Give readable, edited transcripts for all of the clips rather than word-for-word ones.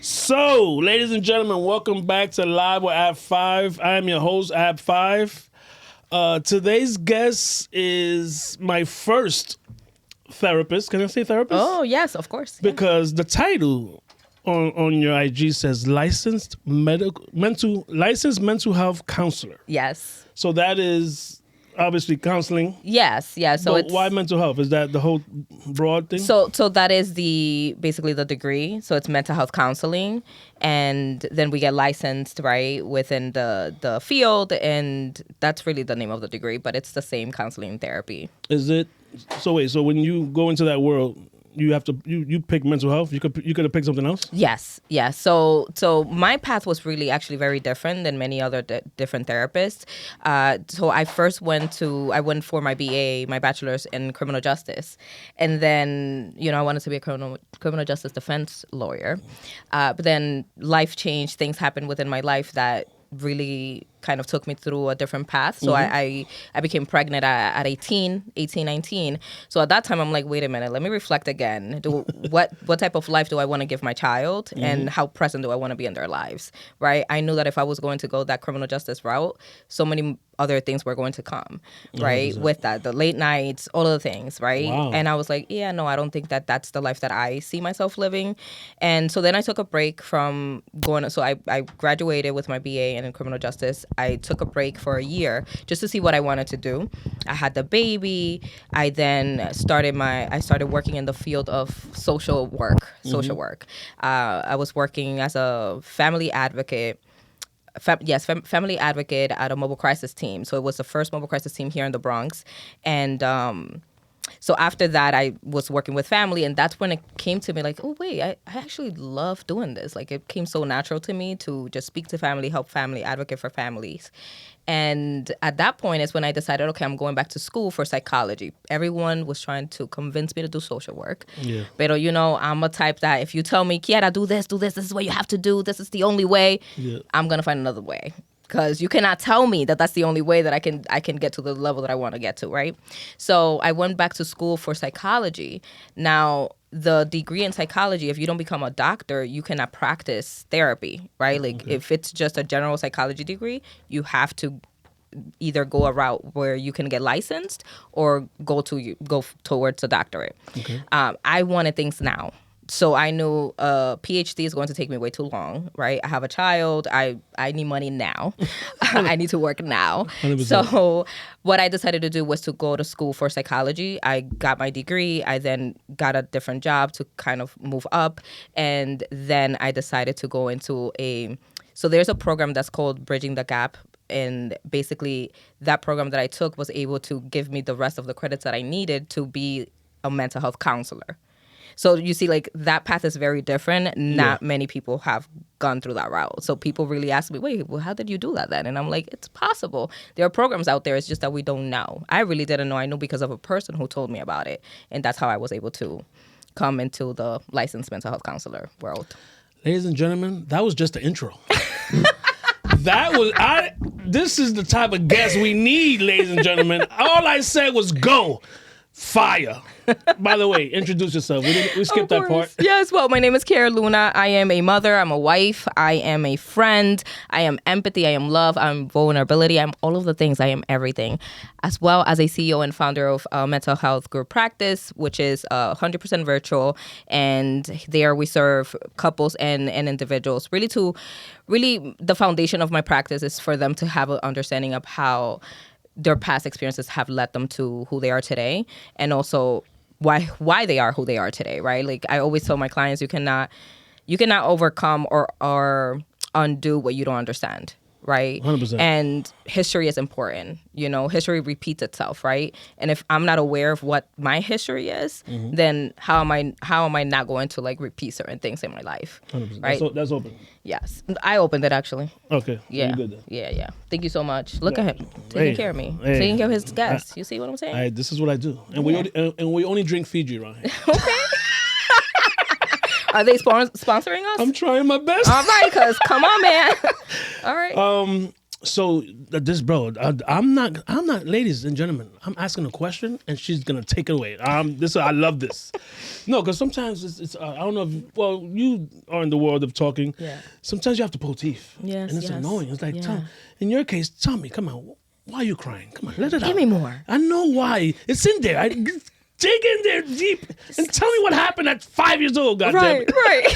So, ladies and gentlemen, welcome back to Live with App 5. I am your host, App 5. Today's guest is my first therapist. Can I say therapist? Oh, yes, of course. Yeah. Because the title on your IG says licensed mental health counselor. Yes. So that is obviously counseling. Yes, yeah. So But it's why mental health? Is that the whole broad thing? so that is basically the degree. So it's mental health counseling, and then we get licensed right within the field, and that's really the name of the degree. But it's the same counseling therapy. Is it? So wait. So when you go into that world, you have to you pick mental health. You could have picked something else. Yes, yes. So my path was really actually very different than many other different therapists. So I first went for my BA, my bachelor's in criminal justice, and then I wanted to be a criminal justice defense lawyer. But then life changed. Things happened within my life that really kind of took me through a different path. So I became pregnant at 18, 19. So at that time, I'm like, wait a minute, let me reflect again. What type of life do I want to give my child, and how present do I want to be in their lives, right? I knew that if I was going to go that criminal justice route, so many other things were going to come, right? 100%. With that, the late nights, all of the things, right? Wow. And I was like, yeah, no, I don't think that that's the life that I see myself living. And so then I took a break from going. So I graduated with my BA in criminal justice. I took a break for a year just to see what I wanted to do. I had the baby. I then started working in the field of social work. I was working as a family advocate. Family advocate at a mobile crisis team. So it was the first mobile crisis team here in the Bronx. And so after that, I was working with family, and that's when it came to me like, oh, wait, I actually love doing this. Like, it came so natural to me to just speak to family, help family, advocate for families. And at that point is when I decided, okay, I'm going back to school for psychology. Everyone was trying to convince me to do social work. Yeah. But, I'm a type that if you tell me, Kiara, do this, this is what you have to do, this is the only way, I'm going to find another way. Because you cannot tell me that that's the only way that I can get to the level that I want to get to, right? So I went back to school for psychology. Now, the degree in psychology, if you don't become a doctor, you cannot practice therapy, right? Like, if it's just a general psychology degree, you have to either go a route where you can get licensed or go towards a doctorate. Okay. I wanted things now. So I knew a PhD is going to take me way too long, right? I have a child. I need money now. I need to work now. 100%. So what I decided to do was to go to school for psychology. I got my degree. I then got a different job to kind of move up. And then I decided to go into so there's a program that's called Bridging the Gap. And basically that program that I took was able to give me the rest of the credits that I needed to be a mental health counselor. So you see, like, that path is very different. Not many people have gone through that route. So people really ask me, wait, well, how did you do that then? And I'm like, it's possible. There are programs out there. It's just that we don't know. I really didn't know. I knew because of a person who told me about it. And that's how I was able to come into the licensed mental health counselor world. Ladies and gentlemen, that was just the intro. This is the type of guest we need, ladies and gentlemen. All I said was go. Fire. By the way, introduce yourself. We skipped that part. Yes, well, my name is Kiara Luna. I am a mother. I'm a wife. I am a friend. I am empathy. I am love. I'm vulnerability. I'm all of the things. I am everything. As well as a CEO and founder of Mental Health Group Practice, which is 100% virtual. And there we serve couples and individuals. Really, the foundation of my practice is for them to have an understanding of how their past experiences have led them to who they are today, and also why they are who they are today, right? Like, I always tell my clients, you cannot overcome or undo what you don't understand, right? 100%. And history is important. History repeats itself, right? And if I'm not aware of what my history is, then how am I not going to, like, repeat certain things in my life? 100%. Right? That's open. Yes, I opened it actually. Okay. Yeah. You good then. Yeah. Thank you so much. Look at him taking care of me, taking care of his guests. You see what I'm saying? This is what I do, and we only drink Fiji around here. Okay. Are they sponsoring us? I'm trying my best. All right, because come on, man. All right. So this bro, I'm not, ladies and gentlemen, I'm asking a question and she's gonna take it away. I love this. No, because sometimes it's I don't know if, well, you are in the world of talking. Yeah. Sometimes you have to pull teeth. Yes, and it's yes. annoying. It's like, Yeah. in your case, tell me, come on, why are you crying? Come on, let it out. Give me more. I know why. It's in there. Dig in there deep and tell me what happened at 5 years old. Goddamn. Right.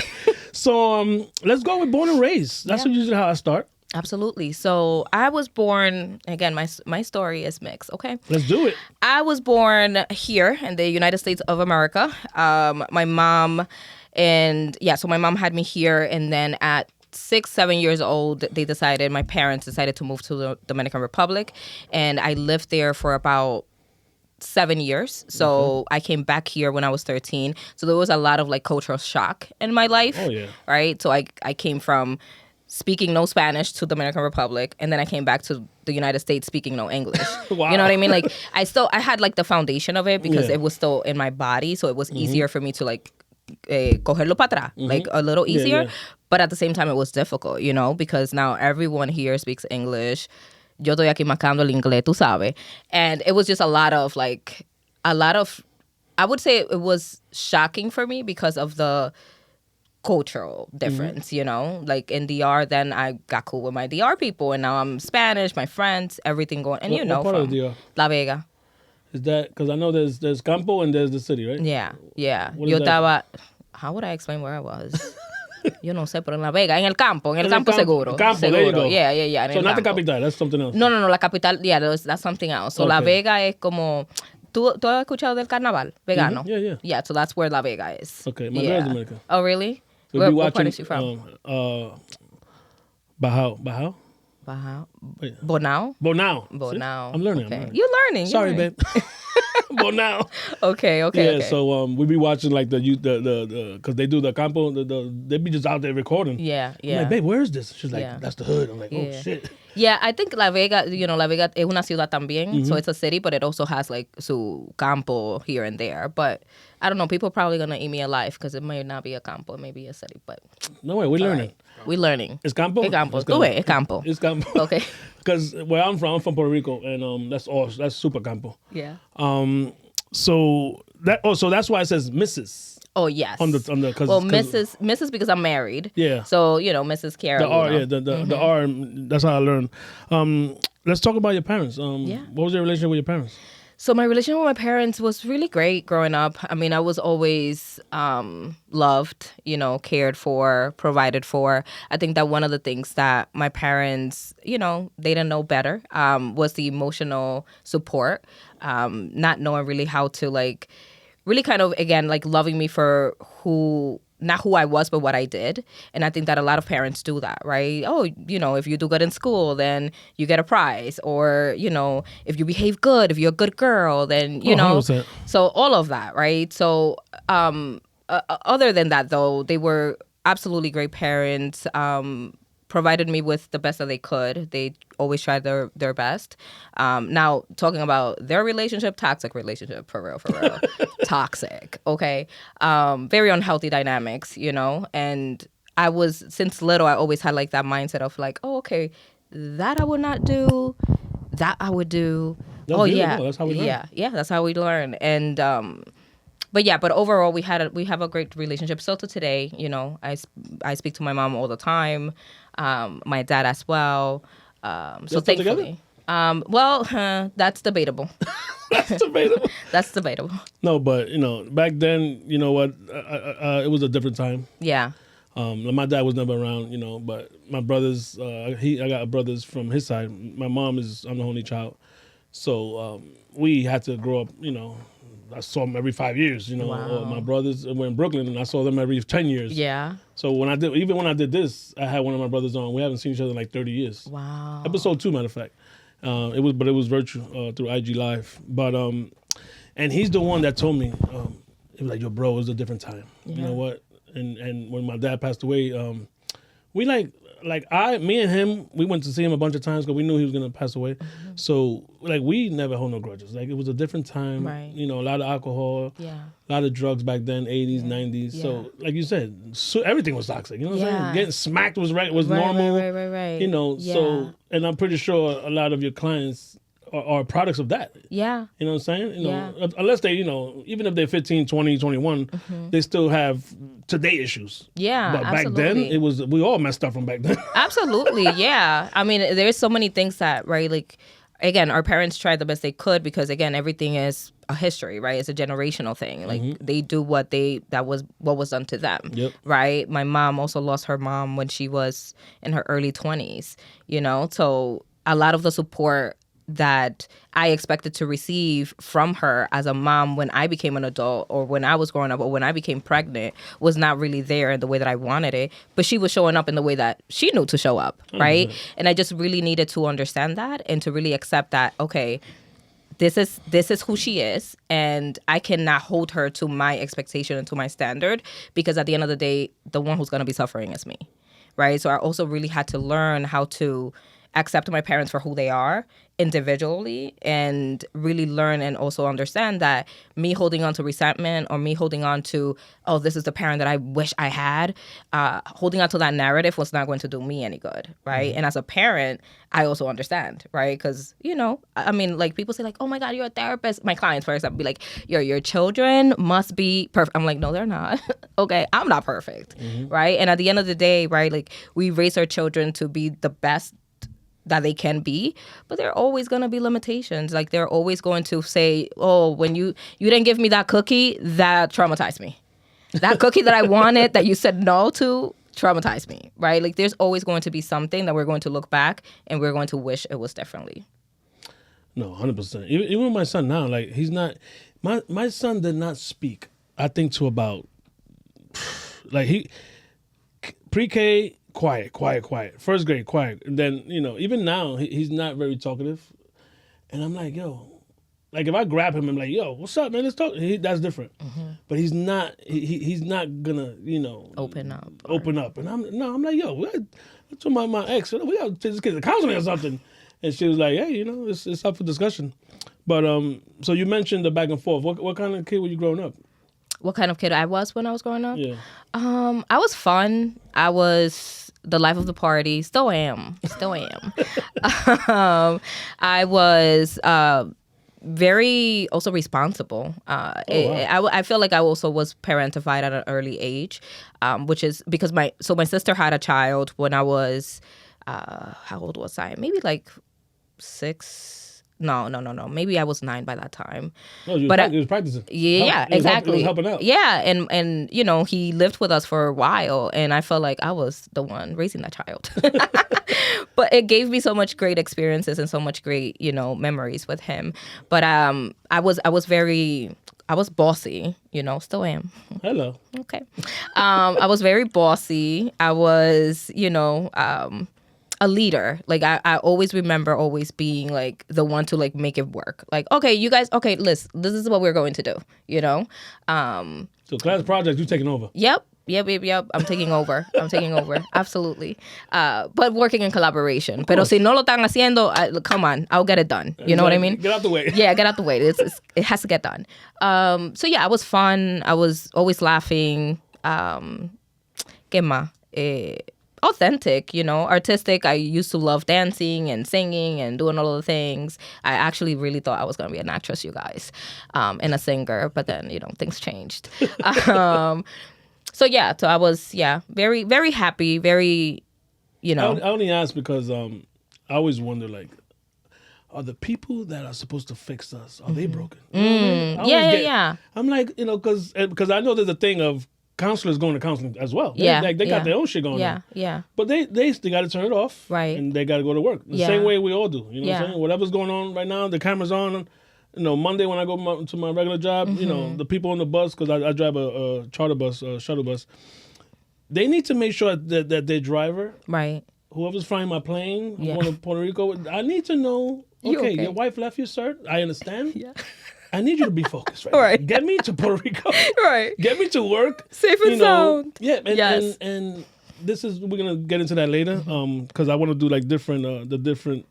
So let's go with born and raised. That's usually how I start. Absolutely. So I was born, again, my story is mixed, okay? Let's do it. I was born here in the United States of America. My mom so my mom had me here, and then at 6, 7 years old, my parents decided to move to the Dominican Republic, and I lived there for about 7 years. So I came back here when I was 13. So there was a lot of like cultural shock in my life. Oh, yeah. Right? So I came from speaking no Spanish to Dominican Republic, and then I came back to the United States speaking no English. Wow. You know what I mean? Like I had like the foundation of it because Yeah. it was still in my body, so it was easier for me to like cogerlo para atrás, like a little easier. yeah. But at the same time, it was difficult, you know, because now everyone here speaks English. Yo estoy aquí marcando el inglés, tú sabes. And it was just a lot of, I would say it was shocking for me because of the cultural difference, you know? Like in DR, then I got cool with my DR people, and now I'm Spanish, my friends, everything going. And What part of DR? La Vega. Is that, because I know there's Campo and there's the city, right? Yeah. What Yo is that? estaba, how would I explain where I was? Yo no sé, pero en La Vega, en el campo Campo, seguro. Campo, seguro. there you go. Yeah. En So el not the campo. capital, that's something else. No, la capital, yeah, that's something else. So La Okay. Vega es como, ¿tú has escuchado del carnaval vegano? Yeah. Yeah, so that's where La Vega is. Okay, my yeah. girl's Dominican. Oh, really? We'll Where, be what watching, part is she from? Bajao? Bonao? Bonao. Bonao. I'm learning. Okay. I'm learning. You're learning. Sorry, babe. Bonao. Okay. Yeah, so we be watching like the because they do the campo, they be just out there recording. Yeah. I'm like, babe, where is this? She's like, Yeah. that's the hood. I'm like, oh Yeah. shit. Yeah, I think La Vega es una ciudad también. So it's a city, but it also has like su campo here and there. But I don't know, people probably going to eat me alive because it might not be a campo, it may be a city. But No way, we're learning. we're learning. It's campo. Es campo. It's Tú ves, es campo. It's campo. Okay. Because where I'm from Puerto Rico, and that's super campo. Yeah. So that's why it says Mrs. Oh, yes. on the cause, Well, 'cause Mrs. because I'm married. Yeah. So, Mrs. Kiara the R, Luna. yeah, the R. That's how I learned. Let's talk about your parents. Yeah. What was your relationship with your parents? So my relationship with my parents was really great growing up. I mean, I was always loved, cared for, provided for. I think that one of the things that my parents, they didn't know better was the emotional support, not knowing really how to really kind of, again, loving me for not who I was, but what I did. And I think that a lot of parents do that, right? Oh, if you do good in school, then you get a prize. Or, if you behave good, if you're a good girl, then, 100%. So all of that, right? So other than that, though, they were absolutely great parents, provided me with the best that they could. They always tried their best. Now, talking about their relationship, toxic relationship, for real. Toxic, okay? Very unhealthy dynamics, And since little, I always had that mindset of oh, okay, that I would not do, that I would do. That's beautiful. That's how we learn. Yeah, that's how we learn. And but overall, we have a great relationship still to today. I speak to my mom all the time, my dad as well. So thankfully, that's debatable. That's debatable. That's debatable. No, but back then, you know what? It was a different time. Yeah. My dad was never around, but my brothers, I got brothers from his side. My mom I'm the only child, so we had to grow up. I saw them every 5 years. Wow. My brothers were in Brooklyn, and I saw them every 10 years. Yeah. So when I did this, I had one of my brothers on. We haven't seen each other in 30 years. Wow. Episode 2, matter of fact. It was virtual through IG Live, but and he's the one that told me, it was yo, bro, it was a different time. Yeah. You know what? And when my dad passed away, we like me and him, we went to see him a bunch of times because we knew he was gonna pass away. So like we never hold no grudges. Like it was a different time. Right. You know, a lot of alcohol. Yeah. A lot of drugs back then, 80s, 90s. Yeah. So, like you said, everything was toxic. You know what I'm Yeah. saying? Getting smacked was normal. Right. You know, Yeah. so, and I'm pretty sure a lot of your clients are products of that. Yeah. You know what I'm saying? You know, Yeah. unless they, you know, even if they're 15, 20, 21, they still have today issues. Yeah, But back absolutely. then, we all messed up from back then. Absolutely, yeah. I mean, there's so many things that, right, like, again, our parents tried the best they could because, again, everything is a history, right? It's a generational thing. Like, they do what was done to them, Yep. right? My mom also lost her mom when she was in her early 20s, you know? So a lot of the support that I expected to receive from her as a mom when I became an adult or when I was growing up or when I became pregnant was not really there in the way that I wanted it. But she was showing up in the way that she knew to show up, right? And I just really needed to understand that and to really accept that, okay, this is who she is, and I cannot hold her to my expectation and to my standard because at the end of the day, the one who's going to be suffering is me, right? So I also really had to learn how to accept my parents for who they are individually and really learn and also understand that me holding on to resentment or me holding on to, oh, this is the parent that I wish I had, holding on to that narrative was not going to do me any good, right? And as a parent, I also understand, right? Because, you know, I mean, like people say like, oh my God, you're a therapist. My clients, for example, be like, your children must be perfect. I'm like, no, they're not. Okay, I'm not perfect, right? And at the end of the day, right, like we raise our children to be the best that they can be, but there are always going to be limitations. Like they're always going to say, oh, when you didn't give me that cookie, that traumatized me. That cookie that I wanted that you said no to traumatized me, right? Like there's always going to be something that we're going to look back and we're going to wish it was differently. No, 100%. Even with my son now, like he's not, my son did not speak, I think, to about, like he, pre-K, quiet. First grade, quiet. And then, you know, even now, he's not very talkative. And I'm like, yo, like if I grab him, I'm like, yo, what's up, man? Let's talk. That's different. But he's not, he's not gonna, you know. Open up. And I'm like, yo, I told my ex, we got to take this kid to counseling or something. And she was like, hey, you know, it's up for discussion. But, so you mentioned the back and forth. What kind of kid were you growing up? What kind of kid I was when I was growing up? Yeah. I was fun. I was the life of the party. Still am. I was very also responsible. Wow. I feel like I also was parentified at an early age, which is because my sister had a child when I was, how old was I? Maybe like 6. No. Maybe I was 9 by that time. No, you was practicing. Yeah, exactly. He was helping out. Yeah, and you know, he lived with us for a while, and I felt like I was the one raising that child. But it gave me so much great experiences and so much great, you know, memories with him. But I was bossy, you know, still am. Hello. Okay. I was very bossy. I was, you know, a leader. Like I always remember always being like the one to like make it work. Like, okay, you guys, okay, listen, this is what we're going to do, you know? So class projects, you taking over. Yep. I'm taking over. Absolutely. But working in collaboration. Pero si no lo están haciendo, come on, I'll get it done. You know what I mean? Get out the way. Yeah, get out the way. It has to get done. So yeah, I was fun. I was always laughing. ¿Qué más? Authentic, you know, artistic. I used to love dancing and singing and doing all of the things. I actually really thought I was going to be an actress, you guys, and a singer. But then, you know, things changed. So I was, very, very happy, very, you know. I only ask because I always wonder, like, are the people that are supposed to fix us, are they broken? You know what I mean? Yeah. I'm like, you know, because I know there's a thing of counselors going to counseling as well. They got their own shit going on. Yeah. But they got to turn it off. Right. And they got to go to work. The same way we all do. You know what I'm saying? Whatever's going on right now, the camera's on. You know, Monday when I go to my regular job, you know, the people on the bus, because I drive a charter bus, a shuttle bus, they need to make sure that their driver, right, whoever's flying my plane, going to Puerto Rico, I need to know, okay, your wife left you, sir. I understand. Yeah. I need you to be focused, right? Right. Get me to Puerto Rico. Right. Get me to work. Safe and sound. Yeah. And we're gonna get into that later. Because I want to do like different the different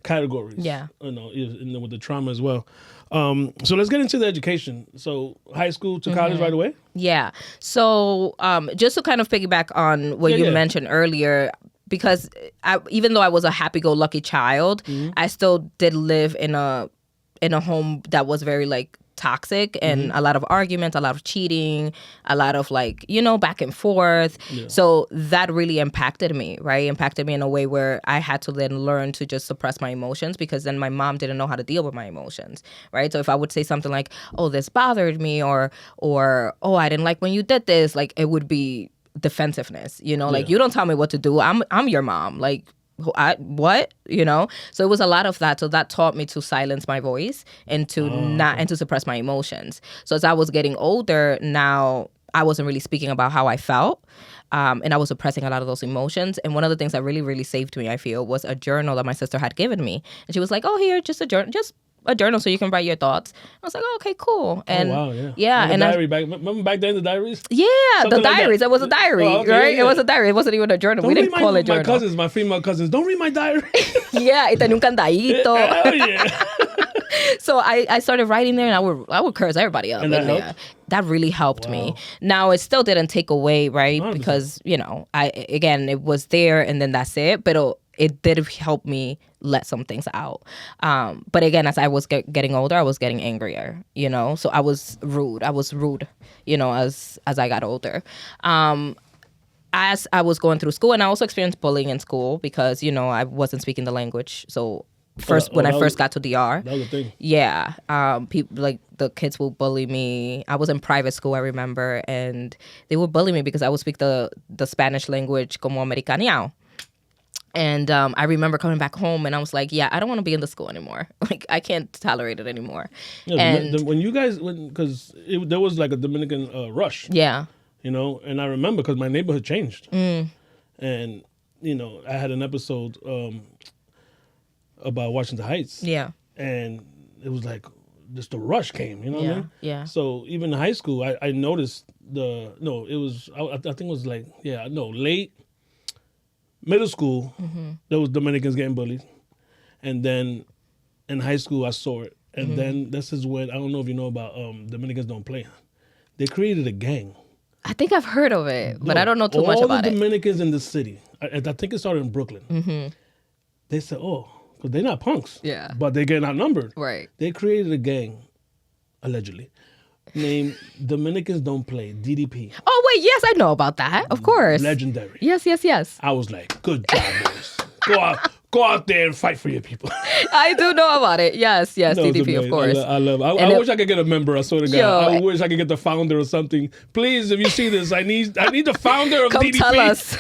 categories. Yeah. With the trauma as well. So let's get into the education. So high school to college right away. Yeah. So just to kind of piggyback on what you mentioned earlier, because even though I was a happy-go-lucky child, I still did live in a home that was very like toxic and a lot of arguments, a lot of cheating, a lot of like, back and forth. Yeah. So that really impacted me, right? Impacted me in a way where I had to then learn to just suppress my emotions, because then my mom didn't know how to deal with my emotions, right? So if I would say something like, oh, this bothered me, or oh, I didn't like when you did this, like it would be defensiveness, like you don't tell me what to do. I'm your mom. Like, what? So it was a lot of that. So that taught me to silence my voice and to and to suppress my emotions. So as I was getting older, now I wasn't really speaking about how I felt. And I was suppressing a lot of those emotions. And one of the things that really, really saved me, I feel, was a journal that my sister had given me. And she was like, oh, here, just a journal so you can write your thoughts. I was like, oh, okay, cool. And and diary remember back then the diaries? Yeah, something the diaries. It was a diary, right? It was a diary. It wasn't even a journal. We didn't call it journal. My female cousins, don't read my diary. Yeah, y tenía un candadito. Hell yeah. So I started writing there, and I would curse everybody up. And that helped? That really helped me. Now it still didn't take away, right? 100%. Because it was there, and then that's it. But it did help me let some things out. But again, as I was getting older, I was getting angrier. So I was rude. As I got older. As I was going through school, and I also experienced bullying in school because I wasn't speaking the language. So when I first got to DR, that was the thing. Yeah, people like the kids will bully me. I was in private school, I remember, and they would bully me because I would speak the Spanish language como americaneado. And I remember coming back home, and I was like, yeah, I don't want to be in the school anymore. Like, I can't tolerate it anymore. Yeah, and when you guys, because there was like a Dominican rush. Yeah. And I remember because my neighborhood changed. And, I had an episode about Washington Heights. Yeah. And it was like, just the rush came, what I mean? Yeah. So even in high school, I noticed I think it was like, late middle school, there was Dominicans getting bullied. And then in high school, I saw it. And then this is when, I don't know if you know about Dominicans Don't Play. They created a gang. I think I've heard of it, but I don't know too much about it. All the Dominicans in the city, I think it started in Brooklyn. They said, because they're not punks. Yeah. But they're getting outnumbered. Right. They created a gang, allegedly, named Dominicans Don't Play, DDP. Oh, wait, yes, I know about that. Of course. Legendary. Yes. I was like, good job, boys. Go out there and fight for your people. I do know about it. Yes, no, DDP, of course. I love it. I wish I could get a member, I swear to God. I wish I could get the founder or something. Please, if you see this, I need the founder of DDP.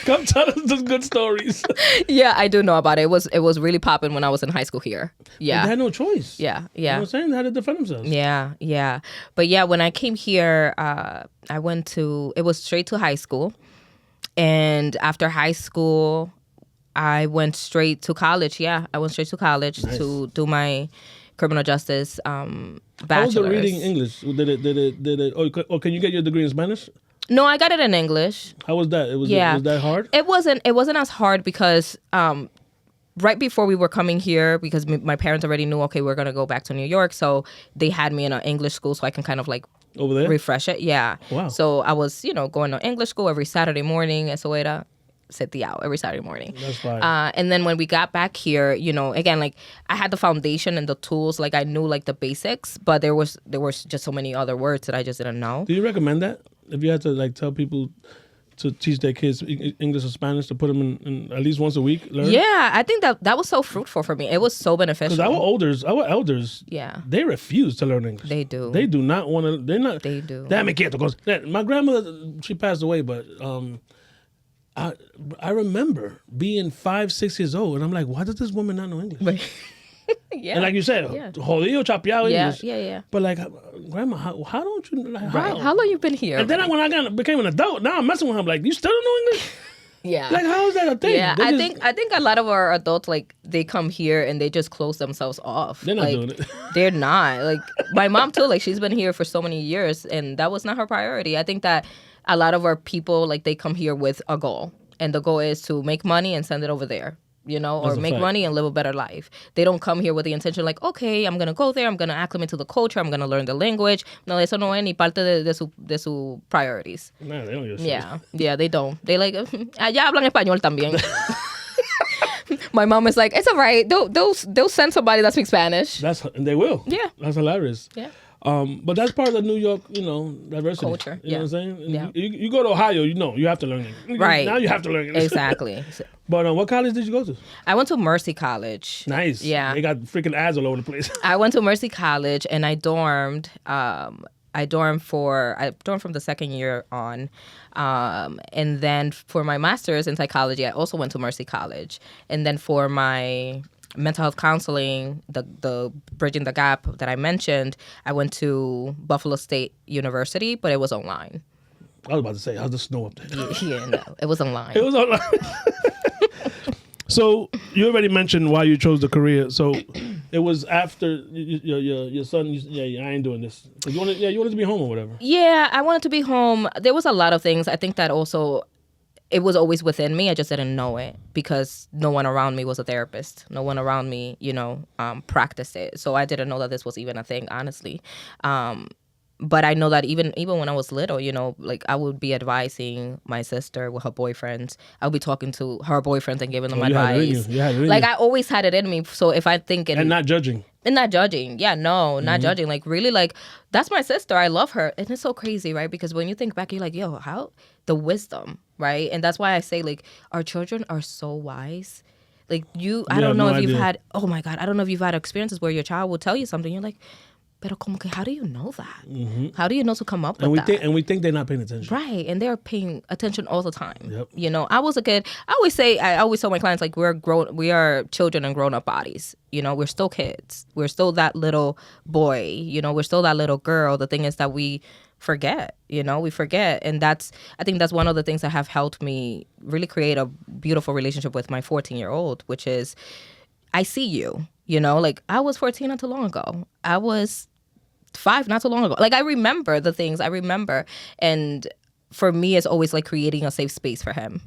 Come tell us the good stories. Yeah, I do know about it. It was really popping when I was in high school here. Yeah. But they had no choice. Yeah. You know what I'm saying? They had to defend themselves. Yeah. But yeah, when I came here, it was straight to high school. And after high school, I went straight to college. Yeah, I went straight to college to do my criminal justice bachelor's. How was the reading English? Did it? Or can you get your degree in Spanish? No, I got it in English. How was that? Was that hard? It wasn't as hard because right before we were coming here, because my parents already knew, okay, we're gonna go back to New York, so they had me in an English school so I can kind of like over there refresh it. Yeah. Wow. So I was going to English school every Saturday morning, Esoera. Every Saturday morning. That's fine. And then when we got back here, again, like I had the foundation and the tools, like I knew like the basics, but there was just so many other words that I just didn't know. Do you recommend that if you had to like tell people to teach their kids English or Spanish, to put them in at least once a week? Learn? Yeah, I think that was so fruitful for me. It was so beneficial. Because our elders, they refuse to learn English. They do. They do not want to. They're not. They do. Damn it, because my grandmother, she passed away, but I remember being 5-6 years old, and I'm like, why does this woman not know English? Yeah. And like you said, jodido, chapeado English. Yeah. But like, Grandma, how don't you? Like, right. How long you been here? And then when I became an adult, now I'm messing with him. Like, you still don't know English? Yeah. Like, how is that a thing? Yeah, I think a lot of our adults, like, they come here and they just close themselves off. They're not doing it. They're not. Like, my mom too, like, she's been here for so many years, and that was not her priority. I think that a lot of our people, like, they come here with a goal. and the goal is to make money and send it over there. Or That's a make fact. money and live a better life. They don't come here with the intention like, okay, I'm gonna go there, I'm gonna acclimate to the culture, I'm gonna learn the language. No, eso no es ni parte de su priorities. Nah, they don't give a shit. Yeah, they don't. They like, allá hablan español también. My mom is like, it's all right. They'll send somebody that speaks Spanish. They will. Yeah. That's hilarious. Yeah. But that's part of the New York, diversity. Culture, You know what I'm saying? And yeah. You go to Ohio, you have to learn English. Right. Now you have to learn English. Exactly. But what college did you go to? I went to Mercy College. Nice. Yeah. They got freaking ads all over the place. I went to Mercy College and I dormed. I dormed from the second year on. And then for my master's in psychology, I also went to Mercy College. And then for my mental health counseling, the Bridging the Gap that I mentioned, I went to Buffalo State University, but it was online. I was about to say, how's the snow up there? Yeah, no, it was online. It was online. So you already mentioned why you chose the career. So it was after your son. I ain't doing this. You wanted to be home or whatever. Yeah, I wanted to be home. There was a lot of things. I think that also it was always within me. I just didn't know it because no one around me was a therapist. No one around me, practiced it. So I didn't know that this was even a thing, honestly. But I know that even when I was little, like I would be advising my sister with her boyfriends. I would be talking to her boyfriends and giving them advice. Like I always had it in me. So if I think and not judging. And not judging. Yeah, no, not judging. Like really like that's my sister. I love her. And it's so crazy, right? Because when you think back, you're like, yo, how the wisdom, right? And that's why I say like our children are so wise. Like I don't know if you've had, oh my God, I don't know if you've had experiences where your child will tell you something. You're like, pero como que, how do you know that? Mm-hmm. How do you know to come up with that? And we think they're not paying attention. Right. And they're paying attention all the time. Yep. I was a kid. I always tell my clients, like, we are children in grown-up bodies. We're still kids. We're still that little boy. We're still that little girl. The thing is that we forget, we forget. And I think that's one of the things that have helped me really create a beautiful relationship with my 14-year-old, which is I see you, like I was 14 not too long ago. I was 5 not so long ago. Like I remember the things I remember. And for me, it's always like creating a safe space for him,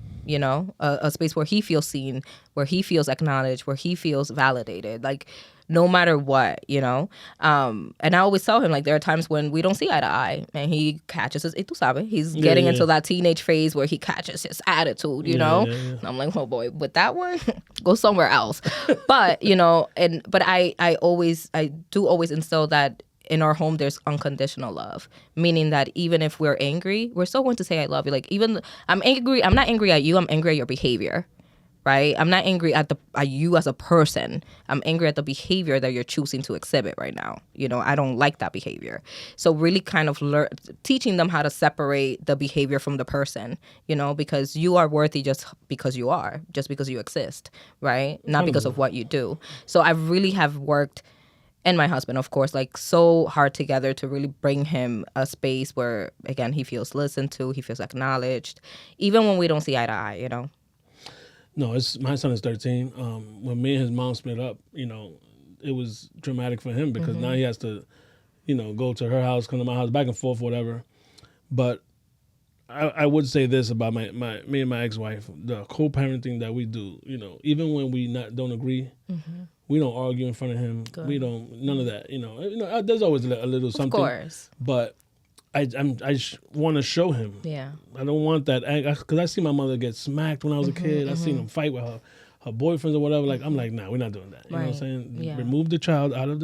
a space where he feels seen, where he feels acknowledged, where he feels validated, like no matter what, And I always tell him, like, there are times when we don't see eye to eye and he catches his, tú sabes, he's getting into that teenage phase where he catches his attitude, know? And I'm like, oh boy, with that one, go somewhere else. But, but I do always instill that in our home, there's unconditional love, meaning that even if we're angry, we're still going to say, I love you. Like, even I'm not angry at you. I'm angry at your behavior, right? I'm not angry at you as a person. I'm angry at the behavior that you're choosing to exhibit right now. I don't like that behavior. So really kind of teaching them how to separate the behavior from the person, because you are worthy just because you are, just because you exist, right? Not because of what you do. So I really have worked, and my husband, of course, like so hard together to really bring him a space where, again, he feels listened to, he feels acknowledged, even when we don't see eye to eye, No, my son is 13. When me and his mom split up, it was dramatic for him because now he has to, go to her house, come to my house, back and forth, whatever. But I would say this about me and my ex-wife, the co-parenting that we do, even when we don't agree, we don't argue in front of him. Good. We don't, none of that, there's always a little something. Of course. But I want to show him. Yeah. I don't want that, because I see my mother get smacked when I was a kid. I seen them fight with her boyfriends or whatever. Like, I'm like, nah, we're not doing that. You know what I'm saying? Yeah. Remove the child out of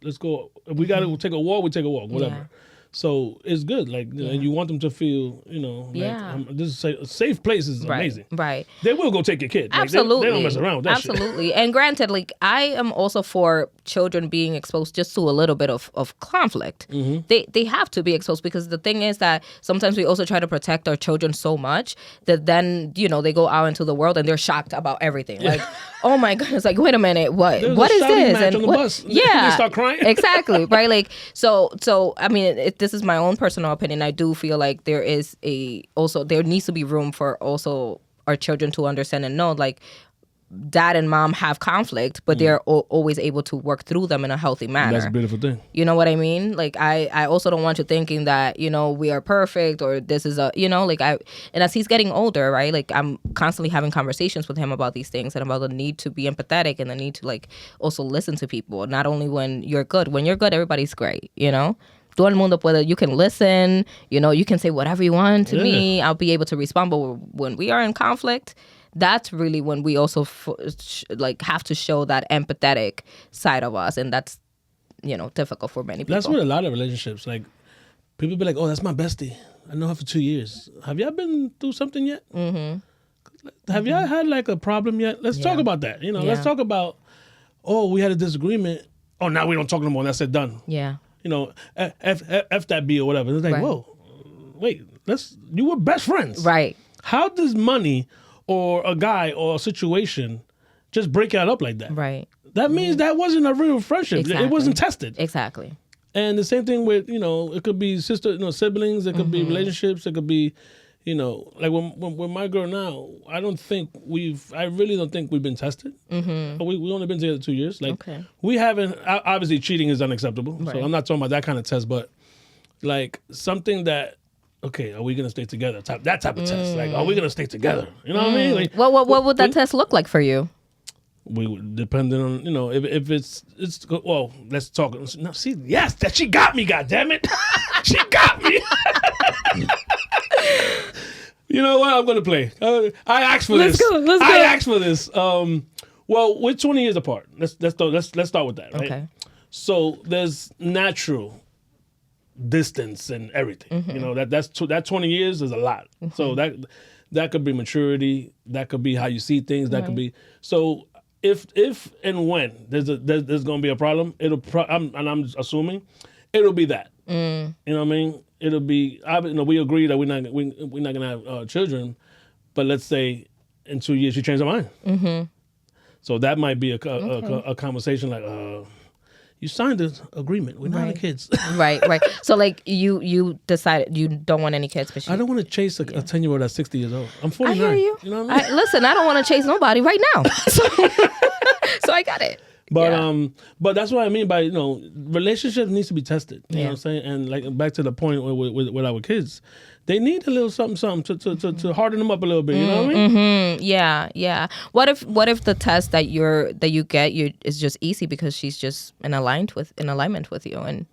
let's go. If we got to take a walk, we take a walk, whatever. Yeah. So it's good, like, and you want them to feel, like, this is a safe place is amazing. Right. They will go take your kid. Absolutely. Like, they don't mess around with that Absolutely. shit. And granted, like, I am also for children being exposed just to a little bit of conflict. They have to be exposed because the thing is that sometimes we also try to protect our children so much that then, they go out into the world and they're shocked about everything. Like, oh my goodness, like, wait a minute, what is this? Match on the bus. Yeah. They start crying. Exactly. Right. Like, so I mean, this is my own personal opinion. I do feel like there needs to be room for also our children to understand and know, like, dad and mom have conflict, but they're always able to work through them in a healthy manner. That's a beautiful thing. You know what I mean? Like, I also don't want you thinking that, we are perfect or this is and as he's getting older, right? Like, I'm constantly having conversations with him about these things and about the need to be empathetic and the need to, like, also listen to people. Not only when you're good. When you're good, everybody's great, Todo el mundo puede, you can listen, you can say whatever you want to me. I'll be able to respond. But when we are in conflict, that's really when we also have to show that empathetic side of us. And that's, difficult for many people. That's with a lot of relationships. Like, people be like, oh, that's my bestie. I know her for 2 years. Have y'all been through something yet? Mm-hmm. Have y'all had like a problem yet? Let's talk about that. Let's talk about, oh, we had a disagreement. Oh, now we don't talk no more. That's it, done. Yeah. F that B or whatever. It's like, whoa, wait, you were best friends. Right. How does money or a guy or a situation just break it up like that? Right. That means that wasn't a real friendship. Exactly. It wasn't tested. Exactly. And the same thing with, it could be siblings, it could be relationships, it could be, like with my girl now, I really don't think we've been tested. Mm-hmm. We only been together 2 years. Like, we haven't, obviously cheating is unacceptable. Right. So I'm not talking about that kind of test, but like something that, okay, are we going to stay together? That type of test. Like, are we going to stay together? You know what I mean? Like, what would that test look like for you? We depending on if it's well, let's talk. No, see, yes, that she got me. God damn it, she got me. You know what? I'm gonna play. I asked for this. Let's go. I asked for this. Well, we're 20 years apart. Let's start with that. Right? Okay. So there's natural distance and everything. Mm-hmm. That 20 years is a lot. Mm-hmm. So that could be maturity. That could be how you see things. That could be so. If and when there's gonna be a problem, I'm assuming it'll be that. You know what I mean? It'll be. We agree that we're not gonna have children, but let's say in 2 years she changed her mind. Mm-hmm. So that might be a conversation like, you signed an agreement. We're not having kids. Right. So like you decided you don't want any kids, but I don't want to chase a 10-year-old that's 60 years old. I'm 49. I hear you. You know what I mean? Listen, I don't want to chase nobody right now. So I got it. But that's what I mean by relationships needs to be tested. You know what I'm saying? And like back to the point with our kids, they need a little something to harden them up a little bit. You know what I mean? Mm-hmm. Yeah. What if the test that you get is just easy because she's just in alignment with you and.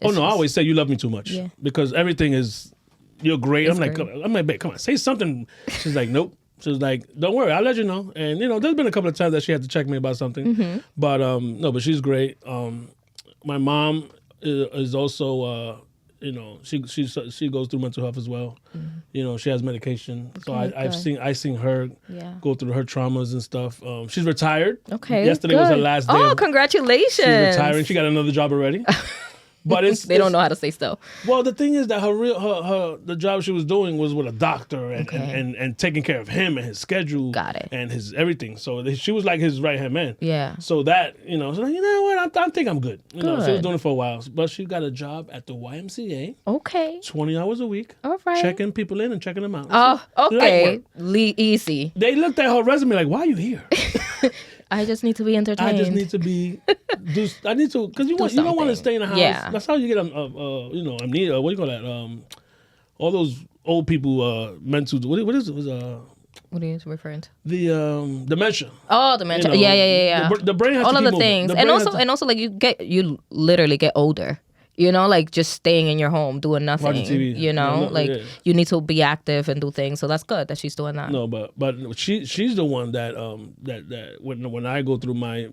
I always say you love me too much because everything is you're great. I'm like, babe, come on, say something. She's like, nope. She was like, don't worry, I'll let you know. And, there's been a couple of times that she had to check me about something. Mm-hmm. But, no, but she's great. My mom is also, she goes through mental health as well. Mm-hmm. She has medication. So I've seen her go through her traumas and stuff. She's retired. Okay, yesterday was her last day. Oh, congratulations. She's retiring. She got another job already. But they don't know how to stay still. Well, the thing is that the job she was doing was with a doctor and taking care of him and his schedule. Got it. And his everything. So she was like his right hand man. Yeah. So that so like, you know what, I think I'm good. She was doing it for a while, but she got a job at the YMCA. Okay. 20 hours a week. All right. Checking people in and checking them out. Oh, okay. Easy. They looked at her resume like, why are you here? I just need to be entertained. I just need to be. Because you don't want to stay in the house. Yeah. That's how you get amnesia. What do you call that? All those old people mental. What is it? What are you referring to? The dementia. Oh, dementia. Yeah. The brain has all to of the things, and also like you literally get older. Like just staying in your home doing nothing. Watching TV. You need to be active and do things. So that's good that she's doing that. No, but she's the one that that when I go through my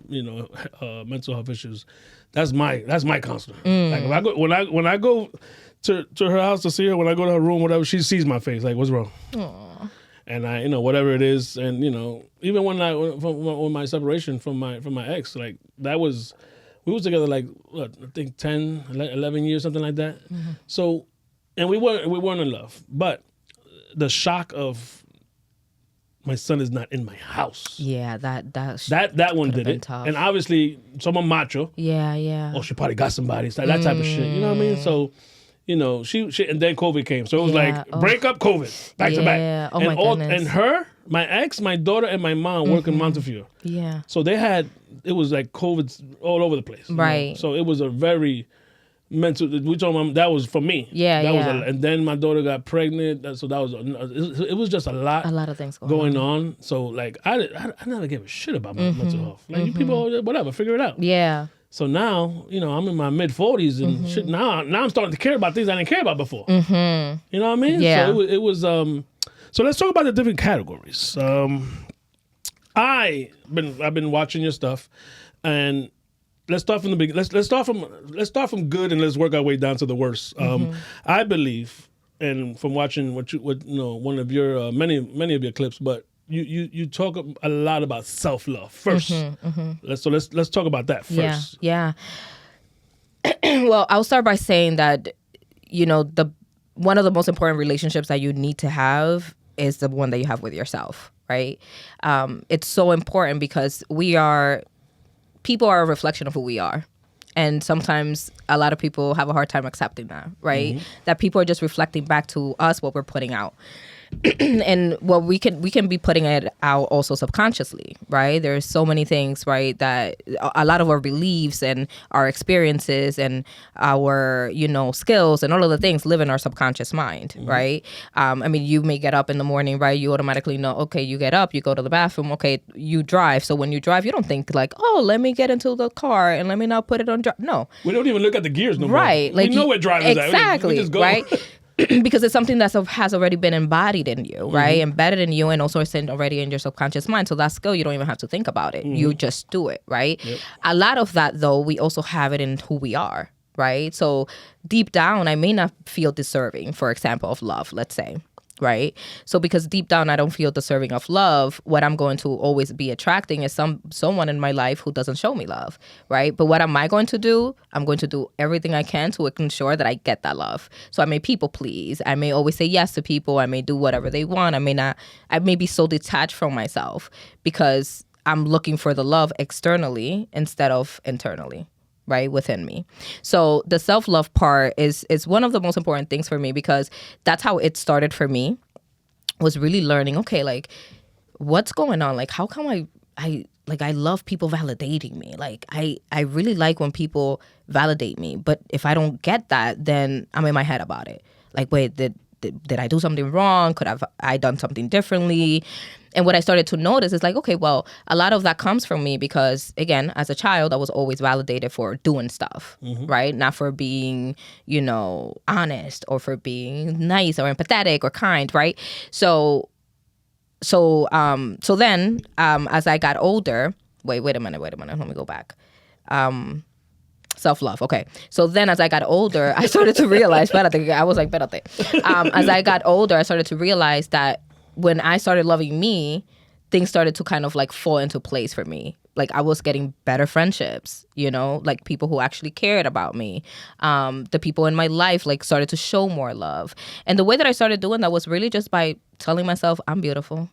mental health issues, that's my counselor. Like when I go to her house to see her, when I go to her room, whatever, she sees my face. Like, what's wrong? Aww. And I whatever it is, and even when my separation from my ex, like that was. We was together like I think 10, 11 years, something like that. Mm-hmm. So, and we weren't in love, but the shock of my son is not in my house. Yeah, that one did it. Tough. And obviously, someone macho. Yeah. Oh, she probably got somebody. It's like that type of shit. You know what I mean? So, she and then COVID came. So it was like break up, COVID, back to back. Oh my goodness. And her, My ex, my daughter, and my mom work in Montefiore. Yeah. So it was like COVID all over the place. you know? Right. So it was a very mental, we told mom that was for me. Yeah, that yeah. Was and then my daughter got pregnant. So that was, it was just a lot of things going on. So like, I never gave a shit about my mental health. Like you people, whatever, figure it out. Yeah. So now, I'm in my mid 40s and shit. Now I'm starting to care about things I didn't care about before. You know what I mean? Yeah. So it was. So let's talk about the different categories. I've been watching your stuff, and let's start from the beginning. Let's start from good and let's work our way down to the worst. I believe, and from watching one of your many of your clips, but. You talk a lot about self-love first. Let's talk about that first. Yeah. Well, I'll start by saying that, the one of the most important relationships that you need to have is the one that you have with yourself, right? It's so important because people are a reflection of who we are. And sometimes a lot of people have a hard time accepting that, right? That people are just reflecting back to us what we're putting out. And we can be putting it out also subconsciously, right? There's so many things, right, that a lot of our beliefs and our experiences and our skills and all of the things live in our subconscious mind, right? I mean, you may get up in the morning, right? You automatically know, okay, you get up, you go to the bathroom, okay, you drive. So when you drive, you don't think like, oh, let me get into the car and let me now put it on drive. No, we don't even look at the gears no more. Right? Like we know where driving is at. Exactly. We just go. Right. Because it's something that has already been embodied in you, right? Embedded in you, and also it's already in your subconscious mind. So that skill, you don't even have to think about it. You just do it, right? Yep. A lot of that, though, we also have it in who we are, right? So deep down, I may not feel deserving, for example, of love, let's say. Right. So because deep down I don't feel deserving of love, what I'm going to always be attracting is someone in my life who doesn't show me love. Right. But what am I going to do? I'm going to do everything I can to ensure that I get that love. So I may people please. I may always say yes to people. I may do whatever they want. I may be so detached from myself because I'm looking for the love externally instead of internally. Right, within me. So the self-love part is one of the most important things for me because that's how it started for me, was really learning, okay, like what's going on? Like how come I love people validating me. Like I really like when people validate me, but if I don't get that, then I'm in my head about it. Like, wait, did I do something wrong? Could I done something differently? And what I started to notice is like, okay, well, a lot of that comes from me because, again, as a child, I was always validated for doing stuff, right? Not for being, honest or for being nice or empathetic or kind, right? So then, as I got older, wait a minute, let me go back. Self-love. Okay. So then as I got older, I started to realize, as I got older, I started to realize that when I started loving me, things started to kind of like fall into place for me. Like I was getting better friendships, like people who actually cared about me. The people in my life like started to show more love. And the way that I started doing that was really just by telling myself, I'm beautiful.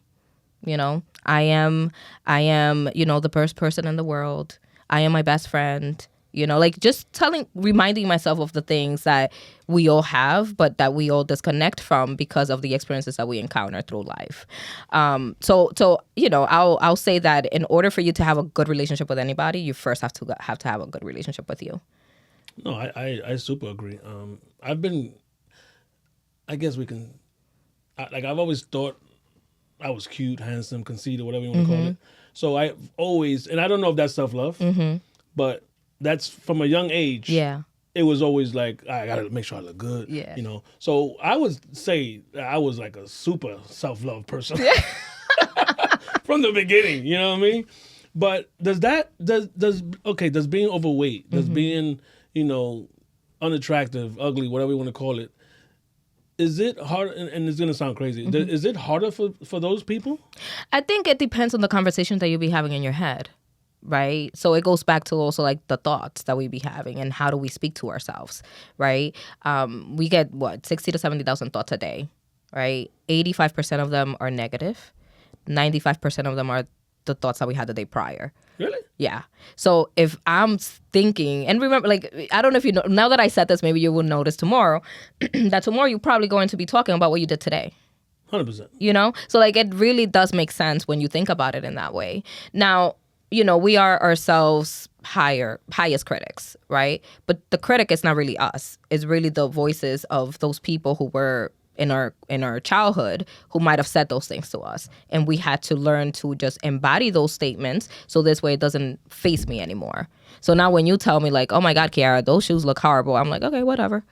I am, the best person in the world. I am my best friend. Like just reminding myself of the things that we all have, but that we all disconnect from because of the experiences that we encounter through life. So I'll say that in order for you to have a good relationship with anybody, you first have to have a good relationship with you. No, I super agree. I've always thought I was cute, handsome, conceited, whatever you want to call it. So I always, and I don't know if that's self-love, but that's from a young age. Yeah. It was always like, I got to make sure I look good. Yeah. So I would say that I was like a super self-love person from the beginning, you know what I mean? But does being overweight, does being, unattractive, ugly, whatever you want to call it, is it hard, and it's going to sound crazy, is it harder for those people? I think it depends on the conversations that you'll be having in your head. Right. So it goes back to also like the thoughts that we be having and how do we speak to ourselves. Right. We get 60 to 70,000 thoughts a day. Right. 85% of them are negative. 95% of them are the thoughts that we had the day prior. Really? Yeah. So if I'm thinking, and remember, like, I don't know if you know, now that I said this, maybe you will notice tomorrow that tomorrow you're probably going to be talking about what you did today. 100%. You know? So like it really does make sense when you think about it in that way. Now, you know, we are ourselves highest critics, right? But the critic is not really us. It's really the voices of those people who were in our childhood who might have said those things to us. And we had to learn to just embody those statements so this way it doesn't face me anymore. So now when you tell me like, oh my God, Kiara, those shoes look horrible, I'm like, okay, whatever.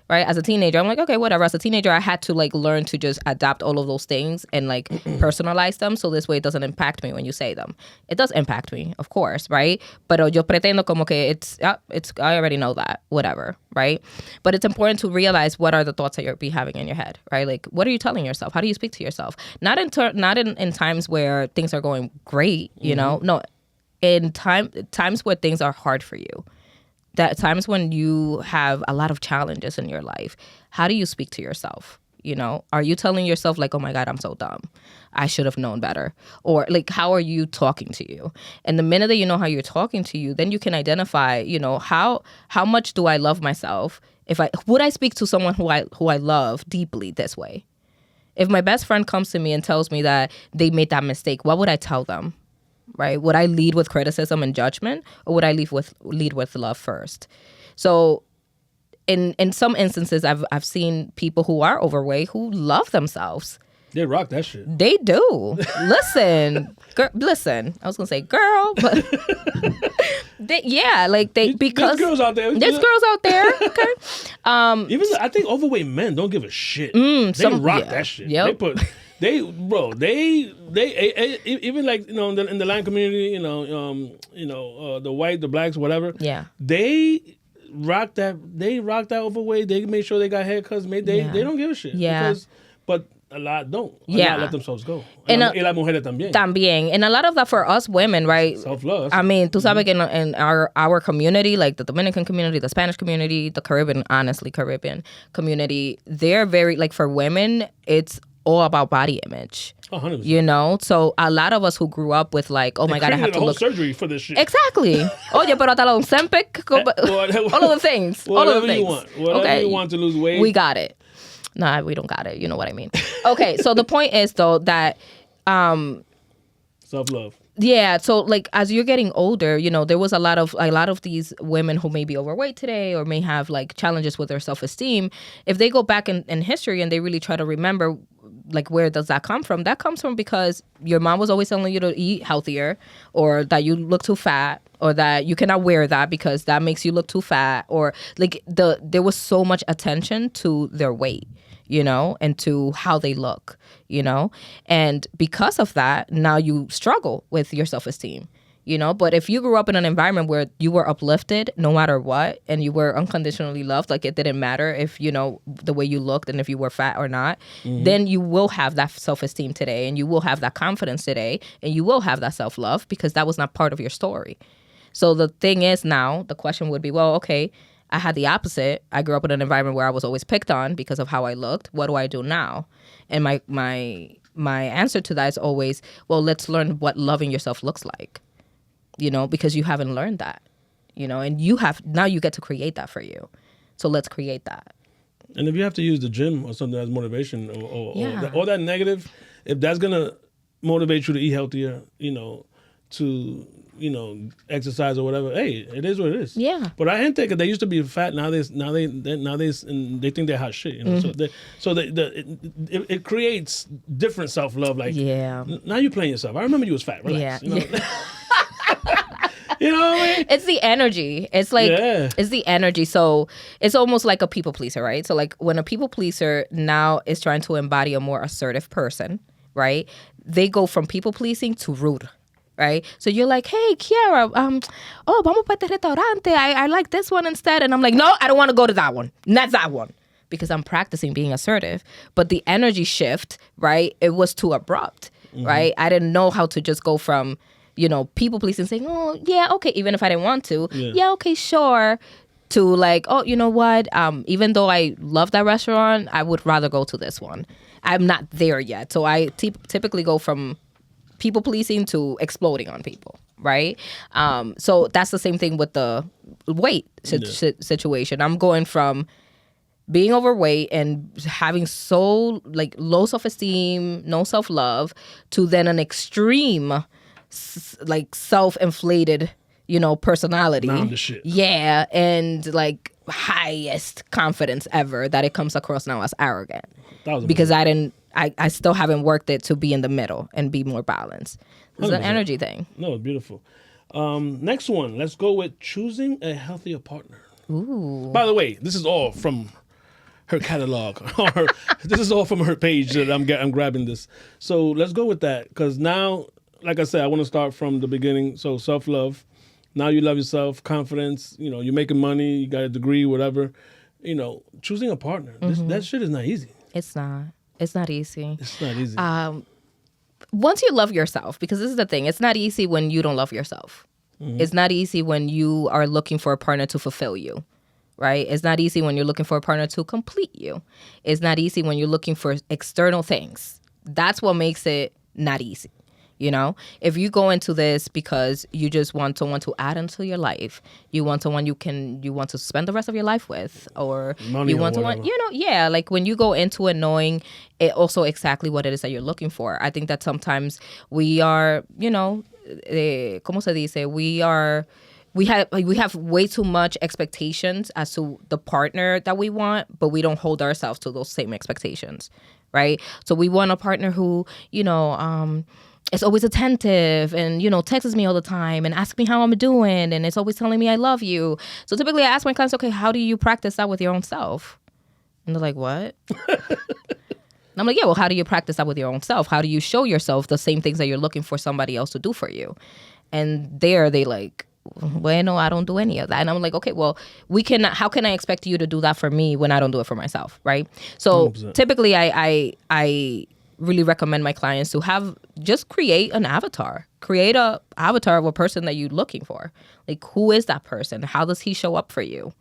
Right? As a teenager, I'm like, okay, whatever. As a teenager, I had to like learn to just adapt all of those things and like personalize them so this way it doesn't impact me when you say them. It does impact me, of course, right? Pero yo pretendo como que it's I already know that, whatever, right? But it's important to realize what are the thoughts that you're be having in your head, right? Like, what are you telling yourself? How do you speak to yourself? Not in times where things are going great, you know? No, in times where things are hard for you. That times when you have a lot of challenges in your life, how do you speak to yourself? You know, are you telling yourself like, oh my God, I'm so dumb. I should have known better. Or like, how are you talking to you? And the minute that you know how you're talking to you, then you can identify, you know, how much do I love myself? Would I speak to someone who I love deeply this way? If my best friend comes to me and tells me that they made that mistake, what would I tell them? Right? Would I lead with criticism and judgment, or would I lead with love first? So in some instances, I've seen people who are overweight who love themselves. They rock that shit. They do. Listen. Listen. I was gonna say girl, but because there's girls out there. There's girls out there. Okay. Even I think overweight men don't give a shit. They rock that shit. Yep. They even like, you know, in the Latin community, the white, the blacks, whatever. Yeah. They rock that overweight. They make sure they got haircuts. They don't give a shit. Yeah. But a lot don't. Yeah. A lot let themselves go. Y las mujeres también. También. And a lot of that for us women, right? Self-love. I mean, tú sabes que in our community, like the Dominican community, the Spanish community, the Caribbean community, they're very, like for women, it's all about body image. 100%. You know? So a lot of us who grew up with like, oh my God, I have to look. surgery for this shit. Exactly. Oye, pero hasta la Ozempic, all of the things. All of the things. You want. Whatever you want to lose weight. We got it. Nah, we don't got it. You know what I mean? Okay, so the point is though that self-love. Yeah, so like as you're getting older, you know, there was a lot of these women who may be overweight today or may have like challenges with their self-esteem. If they go back in history and they really try to remember like where does that come from? That comes from because your mom was always telling you to eat healthier, or that you look too fat, or that you cannot wear that because that makes you look too fat, or like there was so much attention to their weight, you know, and to how they look, you know? And because of that, now you struggle with your self-esteem, you know? But if you grew up in an environment where you were uplifted no matter what, and you were unconditionally loved, like it didn't matter if, you know, the way you looked and if you were fat or not, then you will have that self-esteem today, and you will have that confidence today, and you will have that self-love because that was not part of your story. So the thing is now, the question would be, well, okay, I had the opposite. I grew up in an environment where I was always picked on because of how I looked. What do I do now? And my answer to that is always, well, let's learn what loving yourself looks like, you know, because you haven't learned that, you know, and now you get to create that for you. So let's create that. And if you have to use the gym or something as motivation or that negative, if that's going to motivate you to eat healthier, you know, to, you know, exercise or whatever, hey, it is what it is. Yeah. But I didn't think they used to be fat. Now they think they're hot shit. You know, it creates different self love. Like, now you're playing yourself. I remember you was fat. Relax. Yeah. You know? You know what I mean? It's the energy. It's like, it's the energy. So it's almost like a people pleaser, right? So like when a people pleaser now is trying to embody a more assertive person, right? They go from people pleasing to rude. Right? So you're like, hey, Kiara, vamos para este restaurante. I like this one instead. And I'm like, no, I don't want to go to that one. Not that one. Because I'm practicing being assertive. But the energy shift, right, it was too abrupt, right? I didn't know how to just go from, you know, people pleasing saying, oh, yeah, okay, even if I didn't want to. Yeah, okay, sure. To like, oh, you know what? Even though I love that restaurant, I would rather go to this one. I'm not there yet. So I typically go from people pleasing to exploding on people, right? So that's the same thing with the weight situation. I'm going from being overweight and having so like low self-esteem, no self-love, to then an extreme like self-inflated, personality. Now I'm the shit. Yeah, and like highest confidence ever that it comes across now as arrogant. 1000%. Because I still haven't worked it to be in the middle and be more balanced. It's an 100%. energy thing. No, it's beautiful. Next one, let's go with choosing a healthier partner. Ooh. By the way, this is all from her catalog. This is all from her page that I'm grabbing this. So let's go with that, because now, like I said, I want to start from the beginning. So self-love. Now you love yourself, confidence. You're making money. You got a degree, whatever. Choosing a partner. That shit is not easy. It's not. It's not easy. It's not easy. Once you love yourself, because this is the thing, it's not easy when you don't love yourself. It's not easy when you are looking for a partner to fulfill you, right? It's not easy when you're looking for a partner to complete you. It's not easy when you're looking for external things. That's what makes it not easy. If you go into this because you just want someone to add into your life, you want someone you want to spend the rest of your life with, or money, you want or someone, whatever. like when you go into it knowing it also exactly what it is that you're looking for. I think that sometimes we are, ¿cómo se dice? We have way too much expectations as to the partner that we want, but we don't hold ourselves to those same expectations, right? So we want a partner who, is always attentive and, texts me all the time and asks me how I'm doing and is always telling me I love you. So typically I ask my clients, okay, how do you practice that with your own self? And they're like, what? And I'm like, yeah, well, how do you practice that with your own self? How do you show yourself the same things that you're looking for somebody else to do for you? And there they like, bueno, I don't do any of that. And I'm like, okay, well, how can I expect you to do that for me when I don't do it for myself, right? So 100%. Typically I really recommend my clients to just create an avatar. Create a avatar of a person that you're looking for. Like, who is that person? How does he show up for you?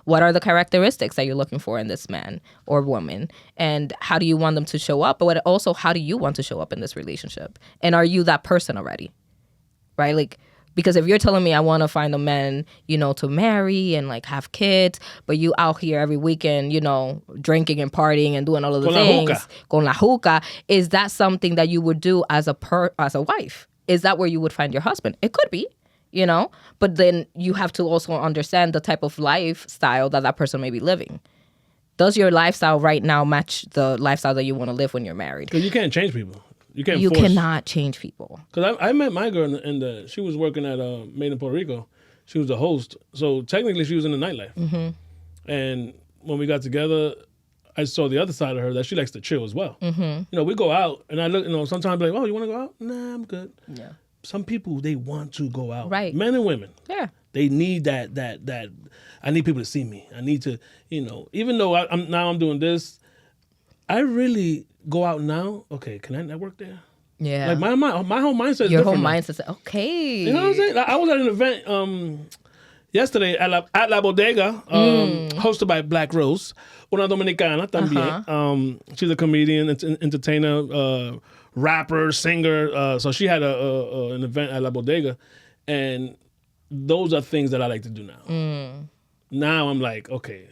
What are the characteristics that you're looking for in this man or woman? And how do you want them to show up? But also, how do you want to show up in this relationship? And are you that person already? Right? Like, because if you're telling me I want to find a man, to marry and like have kids, but you out here every weekend, drinking and partying and doing all of the things, con la juca, is that something that you would do as a wife? Is that where you would find your husband? It could be, but then you have to also understand the type of lifestyle that person may be living. Does your lifestyle right now match the lifestyle that you want to live when you're married? Because you can't change people. You cannot change people. Because I met my girl in she was working at Made in Puerto Rico. She was the host. So technically she was in the nightlife. Mm-hmm. And when we got together, I saw the other side of her that she likes to chill as well. Mm-hmm. We go out and I look, sometimes I'm like, oh, you want to go out? Nah, I'm good. Yeah. Some people, they want to go out. Right. Men and women. Yeah. They need that, I need people to see me. I need to, even though I'm doing this, I really go out now. Okay, can I network there? Yeah. Like my whole mindset is your different. whole now. mindset is okay. You know what I'm saying? Like, I was at an event yesterday at La Bodega, hosted by Black Rose, una dominicana también. She's a comedian, entertainer, rapper, singer. So she had an event at La Bodega, and those are things that I like to do now. Now I'm like, okay,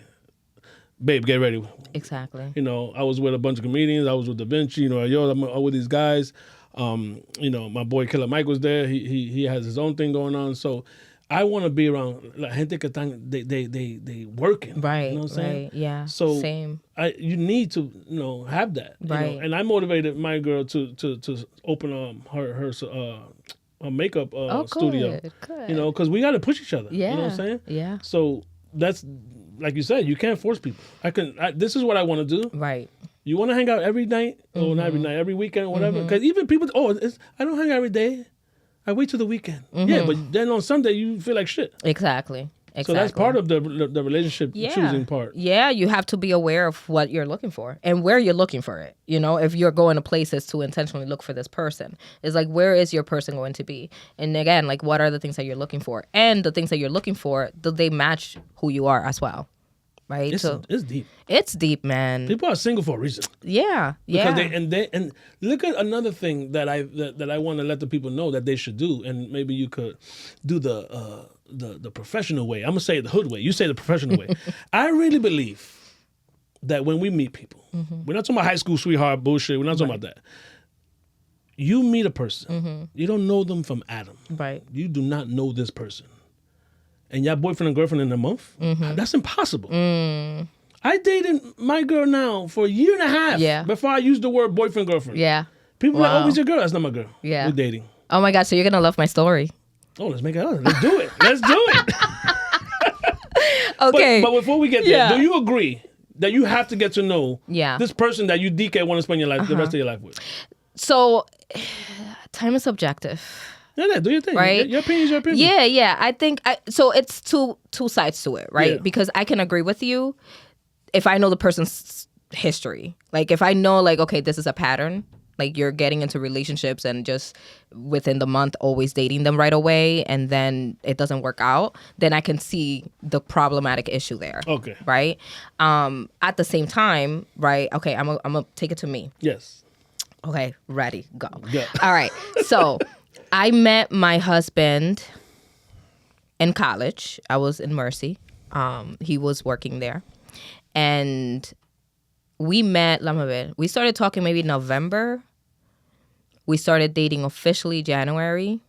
babe, get ready. Exactly. I was with a bunch of comedians. I was with Da Vinci. I'm with these guys. My boy Killer Mike was there. He has his own thing going on. So I want to be around la gente que están they working. Right. You know what I'm saying? Right. Yeah. So same. You need to have that. Right. And I motivated my girl to open her makeup studio. Good. Because we got to push each other. Yeah. You know what I'm saying? Yeah. So that's, like you said, you can't force people. This is what I want to do. Right. You want to hang out every night, or not every night, every weekend, or whatever. Because even people, I don't hang out every day. I wait till the weekend. Yeah, but then on Sunday you feel like shit. Exactly. So that's part of the relationship choosing part. Yeah, you have to be aware of what you're looking for and where you're looking for it. If you're going to places to intentionally look for this person, it's like, where is your person going to be? And again, like, what are the things that you're looking for? And the things that you're looking for, do they match who you are as well? Right? It's deep. It's deep, man. People are single for a reason. Yeah. Because and look at another thing that I want to let the people know that they should do, and maybe you could do the professional way. I'm gonna say the hood way. You say the professional way. I really believe that when we meet people, we're not talking about high school sweetheart bullshit. We're not talking about that. You meet a person. You don't know them from Adam. Right. You do not know this person. And y'all boyfriend and girlfriend in a month? That's impossible. I dated my girl now for a year and a half before I used the word boyfriend, girlfriend. Yeah. People are like, oh, he's your girl. That's not my girl. Yeah. We're dating. Oh my God, so you're going to love my story. Oh, let's make it up. Let's do it. Let's do it. Okay. But before we get there, do you agree that you have to get to know this person that you DK want to spend your life, the rest of your life with? So, time is subjective. Yeah, do your thing. Right? Your opinion is your opinion. Yeah. I think, so it's two sides to it, right? Yeah. Because I can agree with you if I know the person's history. Like, if I know, like, okay, this is a pattern. Like, you're getting into relationships and just within the month always dating them right away, and then it doesn't work out, then I can see the problematic issue there. Okay. Right? At the same time, right, okay, I'm gonna take it to me. Yes. Okay, ready, go. Go. All right, so I met my husband in college. I was in Mercy. He was working there. And we met, we started talking maybe November. We started dating officially January.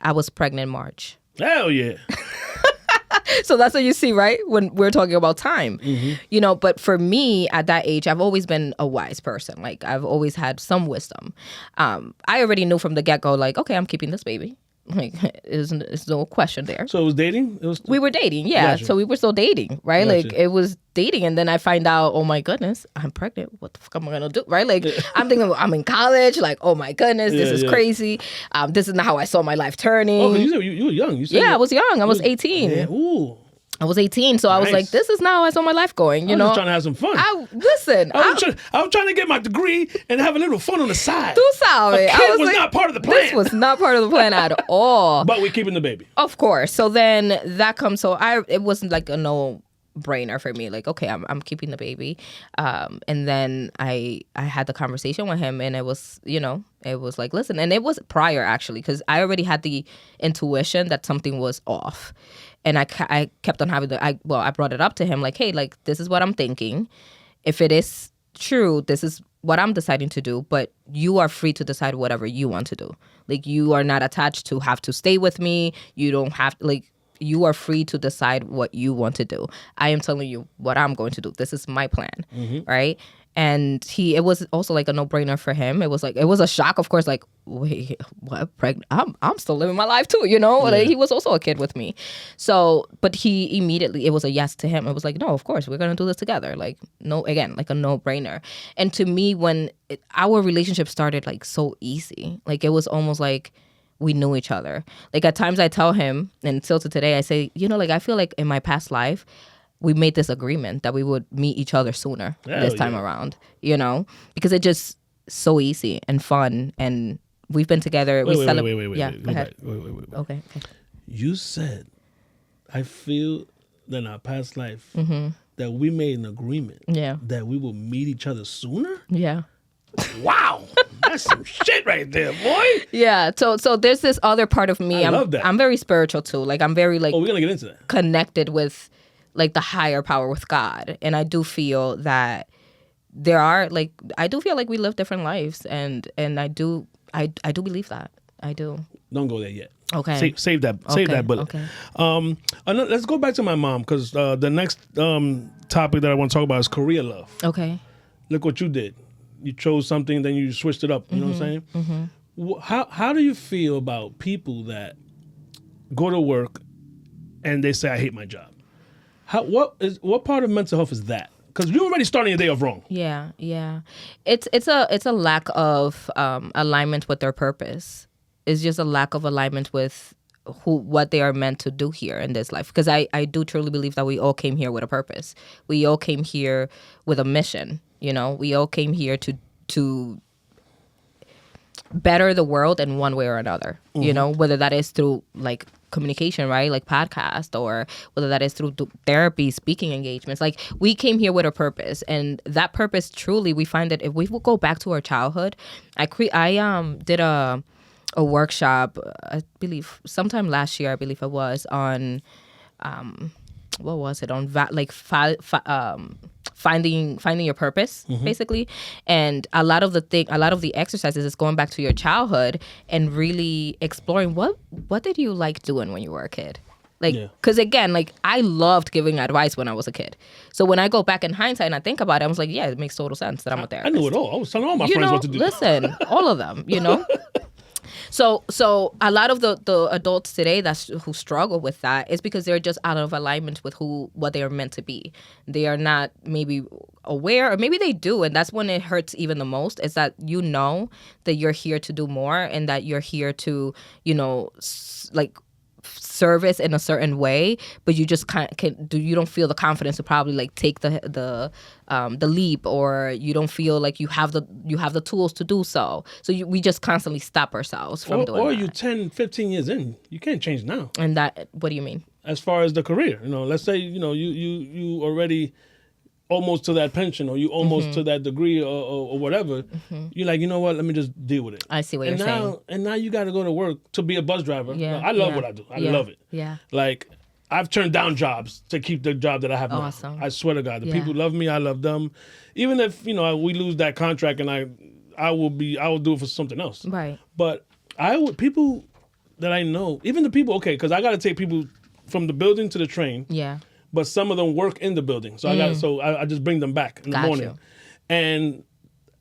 I was pregnant March. Hell yeah. So that's what you see, right? When we're talking about time. You know, but for me at that age, I've always been a wise person. Like, I've always had some wisdom. I already knew from the get-go, like, okay, I'm keeping this baby. Like, there's no question there. So it was dating? We were dating, yeah. Gotcha. So we were still dating, right? Gotcha. Like, it was dating, and then I find out, oh my goodness, I'm pregnant. What the fuck am I gonna do, right? Like, I'm thinking, I'm in college. Like, oh my goodness, this is crazy. This is not how I saw my life turning. Oh, you said you were young. You said I was young. I was 18. Yeah. Ooh. I was 18, so I was like, this is not how I saw my life going, you know? I was just trying to have some fun. I was trying to get my degree and have a little fun on the side. Tú sabes. A kid was not part of the plan. This was not part of the plan at all. But we're keeping the baby. Of course. So then that comes, it wasn't like a no-brainer for me. Like, okay, I'm keeping the baby. And then I had the conversation with him, and it was, it was like, listen, and it was prior actually, because I already had the intuition that something was off. And I kept on having I brought it up to him, like, hey, like, this is what I'm thinking. If it is true, this is what I'm deciding to do, but you are free to decide whatever you want to do. Like, you are not attached to have to stay with me. You don't have, like, you are free to decide what you want to do. I am telling you what I'm going to do. This is my plan, right? And it was also like a no-brainer for him. It was a shock, of course, like, wait, what, pregnant? I'm still living my life too, you know? Like, he was also a kid with me. So, but he immediately, it was a yes to him. It was like, no, of course, we're going to do this together. Like, no, again, like a no-brainer. And to me, when our relationship started, like, so easy, like, it was almost like we knew each other. Like, at times I tell him, and still to today, I say, like, I feel like in my past life, we made this agreement that we would meet each other sooner this time around, because it's just so easy and fun, and we've been together. Wait. Yeah, Wait. go ahead. Wait. Okay. You said, I feel that in our past life that we made an agreement that we will meet each other sooner? Yeah. Wow. That's some shit right there, boy. Yeah. So there's this other part of me. I love that. I'm very spiritual too. Like, I'm very, like, we're going to get into that. Connected with, like, the higher power, with God. And I do feel that there are, like, I do feel like we live different lives, and I do believe that. I do. Don't go there yet. Okay. Save that bullet. Okay. Let's go back to my mom, because the next topic that I want to talk about is career love. Okay. Look what you did. You chose something, then you switched it up. You know what I'm saying? How do you feel about people that go to work and they say, I hate my job? What part of mental health is that? Because you're already starting your day off wrong. Yeah. It's a lack of alignment with their purpose. It's just a lack of alignment with what they are meant to do here in this life. Because I do truly believe that we all came here with a purpose. We all came here with a mission. We all came here to better the world in one way or another. Whether that is through, like, communication, right? Like podcast, or whether that is through therapy, speaking engagements. Like, we came here with a purpose, and that purpose, truly, we find that if we will go back to our childhood, I did a workshop, I believe sometime last year, I believe it was, on what was it, on finding your purpose, basically. And a lot of the exercises is going back to your childhood and really exploring what did you like doing when you were a kid. Like, because again, like I loved giving advice when I was a kid. So when I go back in hindsight and I think about it, I was like, yeah, it makes total sense that I'm a therapist. I knew it all. I was telling all my friends what to do. Listen, all of them, So a lot of the adults today who struggle with that is because they're just out of alignment with what they are meant to be. They are not maybe aware, or maybe they do, and that's when it hurts even the most, is that that you're here to do more and that you're here to, like service in a certain way, but you just you don't feel the confidence to probably like take the leap, or you don't feel like you have the tools to do so. So we just constantly stop ourselves from doing that. Or you 10, 15 years in, you can't change now. And that, what do you mean? As far as the career, let's say you already almost to that pension, or you almost to that degree, or whatever. You're like, you know what? Let me just deal with it. I see what you're saying. And now you got to go to work to be a bus driver. Yeah, I love what I do. I love it. Yeah. Like, I've turned down jobs to keep the job that I have now. Awesome. I swear to God, the people love me. I love them. Even if we lose that contract, and I will do it for something else. Right. But people that I know, even the people, because I got to take people from the building to the train. Yeah. But some of them work in the building, so I just bring them back in the morning, and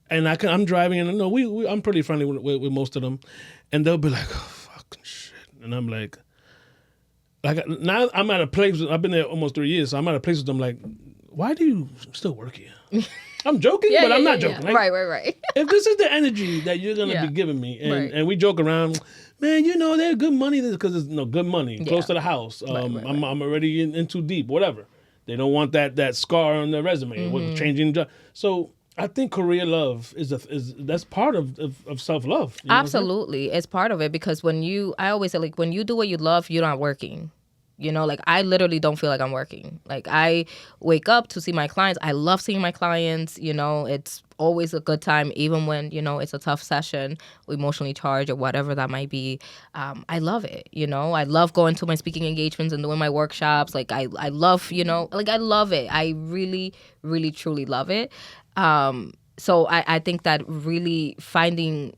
I'm driving, and I'm pretty friendly with most of them, and they'll be like, oh, fucking shit, and I'm like now I'm at a place. I've been there almost 3 years, so I'm at a place with them like, why do you still work here? I'm joking, but I'm not joking. Like, right. If this is the energy that you're gonna be giving me, and we joke around. Man, they're good money because it's good money close to the house. I'm already in too deep, whatever. They don't want that scar on their resume with changing job. So I think career love is that's part of self-love. Absolutely, it's part of it, because I always say, like, when you do what you love, you're not working. Like I literally don't feel like I'm working. Like I wake up to see my clients. I love seeing my clients. It's always a good time, even when, it's a tough session, emotionally charged or whatever that might be. I love it. I love going to my speaking engagements and doing my workshops. Like I love, like I love it. I really, really, truly love it. So I think that really finding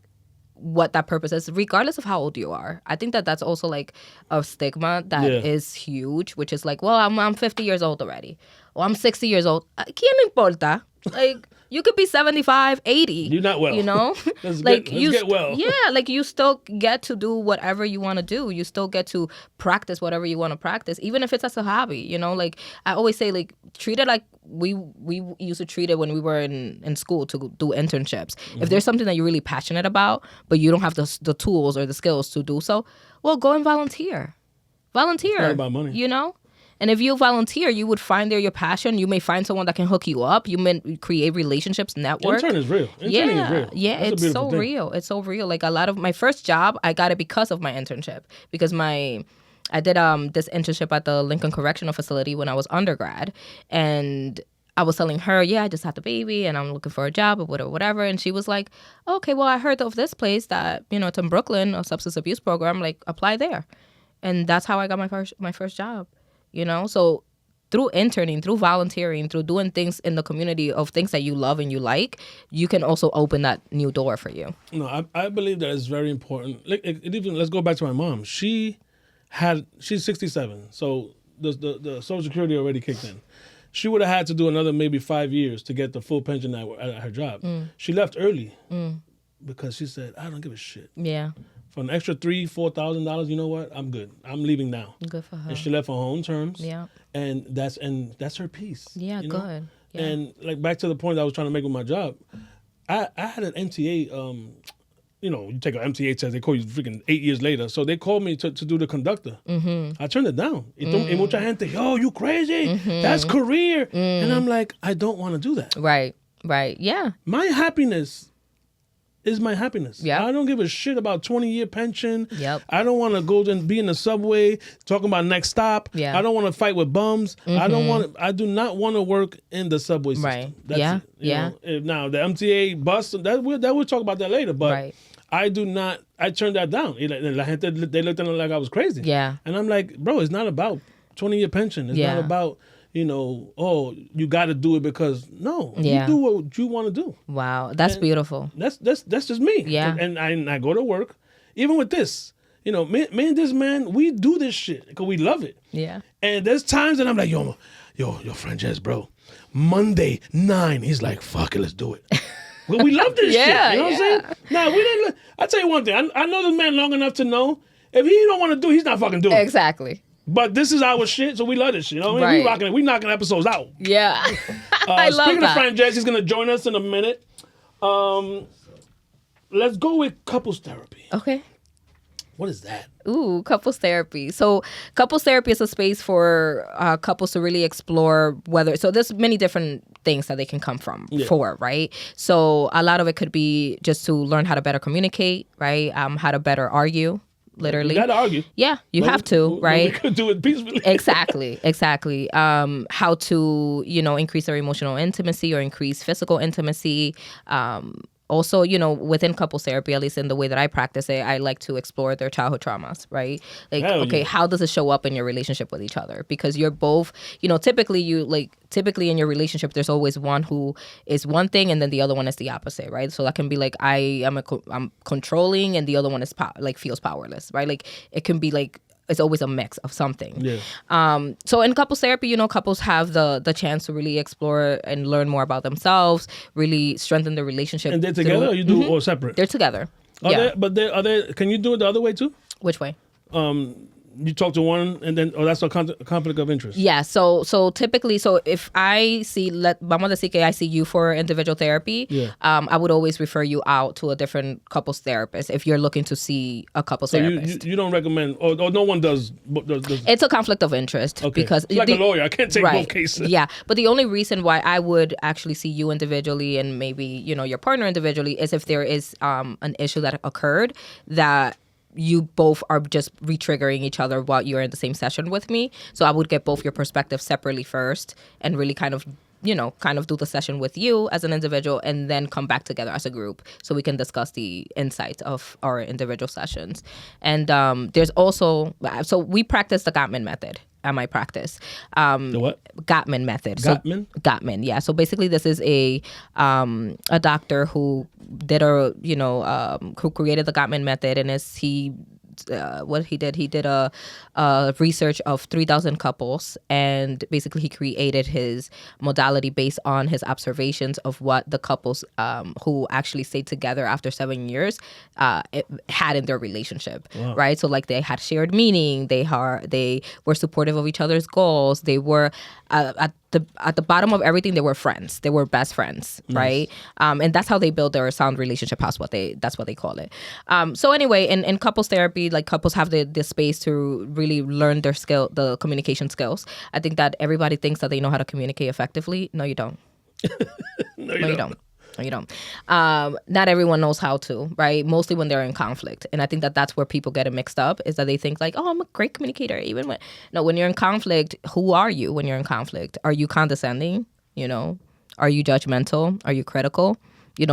what that purpose is, regardless of how old you are. I think that that's also like a stigma that is huge, which is like, well, I'm 50 years old already. Or I'm 60 years old. ¿Quién importa? Like, you could be 75, 80. You're not well. Let's get well. Yeah, like you still get to do whatever you want to do. You still get to practice whatever you want to practice, even if it's as a hobby. Like I always say, like, treat it like we used to treat it when we were in school to do internships. If there's something that you're really passionate about, but you don't have the tools or the skills to do so, well, go and volunteer. Volunteer. It's not about money. And if you volunteer, you would find there your passion. You may find someone that can hook you up. You may create relationships, network. Intern is real. Interning is real. Yeah, it's so real. It's so real. Like a lot of my first job, I got it because of my internship. Because I did this internship at the Lincoln Correctional Facility when I was undergrad, and I was telling her, I just had the baby and I'm looking for a job or whatever. And she was like, okay, well, I heard of this place that, it's in Brooklyn, a substance abuse program, like apply there. And that's how I got my first job. So through interning, through volunteering, through doing things in the community of things that you love and you like, you can also open that new door for you. No, I believe that is very important. Like, let's go back to my mom. She's 67, so the Social Security already kicked in. She would have had to do another maybe 5 years to get the full pension at her job. She left early because she said, I don't give a shit. Yeah. For an extra $3,000-$4,000, you know what? I'm good. I'm leaving now. Good for her. And she left on her own terms. Yeah. And that's her peace. Yeah, good. Yeah. And like back to the point I was trying to make with my job, I had an MTA. You take an MTA test, they call you freaking 8 years later. So they called me to do the conductor. I turned it down. Y mucha gente, yo, you crazy? That's career. And I'm like, I don't want to do that. Right. Yeah. My happiness is my happiness. Yep. I don't give a shit about 20-year pension. Yep. I don't want to go and be in the subway talking about next stop. Yeah. I don't want to fight with bums. I do not want to work in the subway system. Right. That's it. Now the MTA bus, we'll talk about that later, but I do not. I turned that down. La gente, they looked at me like I was crazy. Yeah. And I'm like, bro, it's not about 20-year pension. It's not about oh, you got to do it because no, Yeah. you do what you want to do. Wow, that's beautiful. That's just me. Yeah. And I go to work, even with this. Me and this man, we do this shit because we love it. Yeah. And there's times that I'm like, yo, Frances, bro, Monday 9. He's like, fuck it, let's do it. Well, we love this shit. You know what I'm saying? Nah, we didn't. I tell you one thing. I know this man long enough to know if he don't want to do it, he's not fucking doing it. Exactly. But this is our shit, so we love this shit. Right. We knocking episodes out. Yeah. I love speaking that. of Frances, he's going to join us in a minute. Let's go with couples therapy. Okay. What is that? Ooh, couples therapy. So couples therapy is a space for couples to really explore so there's many different things that they can come from right? So a lot of it could be just to learn how to better communicate, right? How to better argue, literally. You got to argue. Yeah, you have to, right? We could do it peacefully. Exactly. How to, increase their emotional intimacy or increase physical intimacy. Also, within couples therapy, at least in the way that I practice it, I like to explore their childhood traumas, right? Like, how does it show up in your relationship with each other? Because you're both, typically in your relationship, there's always one who is one thing and then the other one is the opposite, right? So that can be like, I'm controlling and the other one is feels powerless, right? Like it can be like, it's always a mix of something. Yeah. So in couples therapy, couples have the chance to really explore and learn more about themselves, really strengthen the relationship. And they're together, or you do or separate? They're together. Are they? Can you do it the other way too? Which way? You talk to one, and then that's a conflict of interest. Yeah. So typically, if I see, vamos a decir que I see you for individual therapy, I would always refer you out to a different couples therapist if you're looking to see a couples therapist. You don't recommend, or no one does. It's a conflict of interest because it's like a lawyer. I can't take both cases. Yeah, but the only reason why I would actually see you individually and maybe your partner individually is if there is an issue that occurred that you both are just re-triggering each other while you're in the same session with me. So I would get both your perspectives separately first and really kind of do the session with you as an individual and then come back together as a group so we can discuss the insights of our individual sessions. And there's also, so we practice the Gottman method at my practice. The what? Gottman method. Gottman? Gottman, yeah. So basically this is a doctor who did who created the Gottman method, and what he did a research of 3,000 couples, and basically he created his modality based on his observations of what the couples who actually stayed together after 7 years had in their relationship. Wow. Right? So like they had shared meaning, they were supportive of each other's goals, they were at the bottom of everything, they were friends. They were best friends, right? And that's how they build their sound relationship. That's what they call it. So anyway, in couples therapy, like couples have the space to really learn the communication skills. I think that everybody thinks that they know how to communicate effectively. No, you don't. No, you don't. No, you don't. Not everyone knows how to, right? Mostly when they're in conflict. And I think that that's where people get it mixed up, is that they think like, oh, I'm a great communicator. When you're in conflict, who are you when you're in conflict? Are you condescending? Are you judgmental? Are you critical?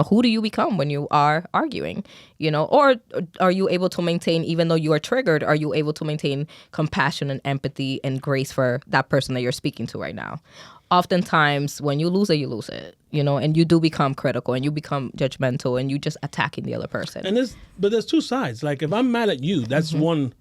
Who do you become when you are arguing? Or are you able to maintain, even though you are triggered, are you able to maintain compassion and empathy and grace for that person that you're speaking to right now? Oftentimes, when you lose it, and you do become critical and you become judgmental and you just attacking the other person. And there's two sides. Like if I'm mad at you, that's one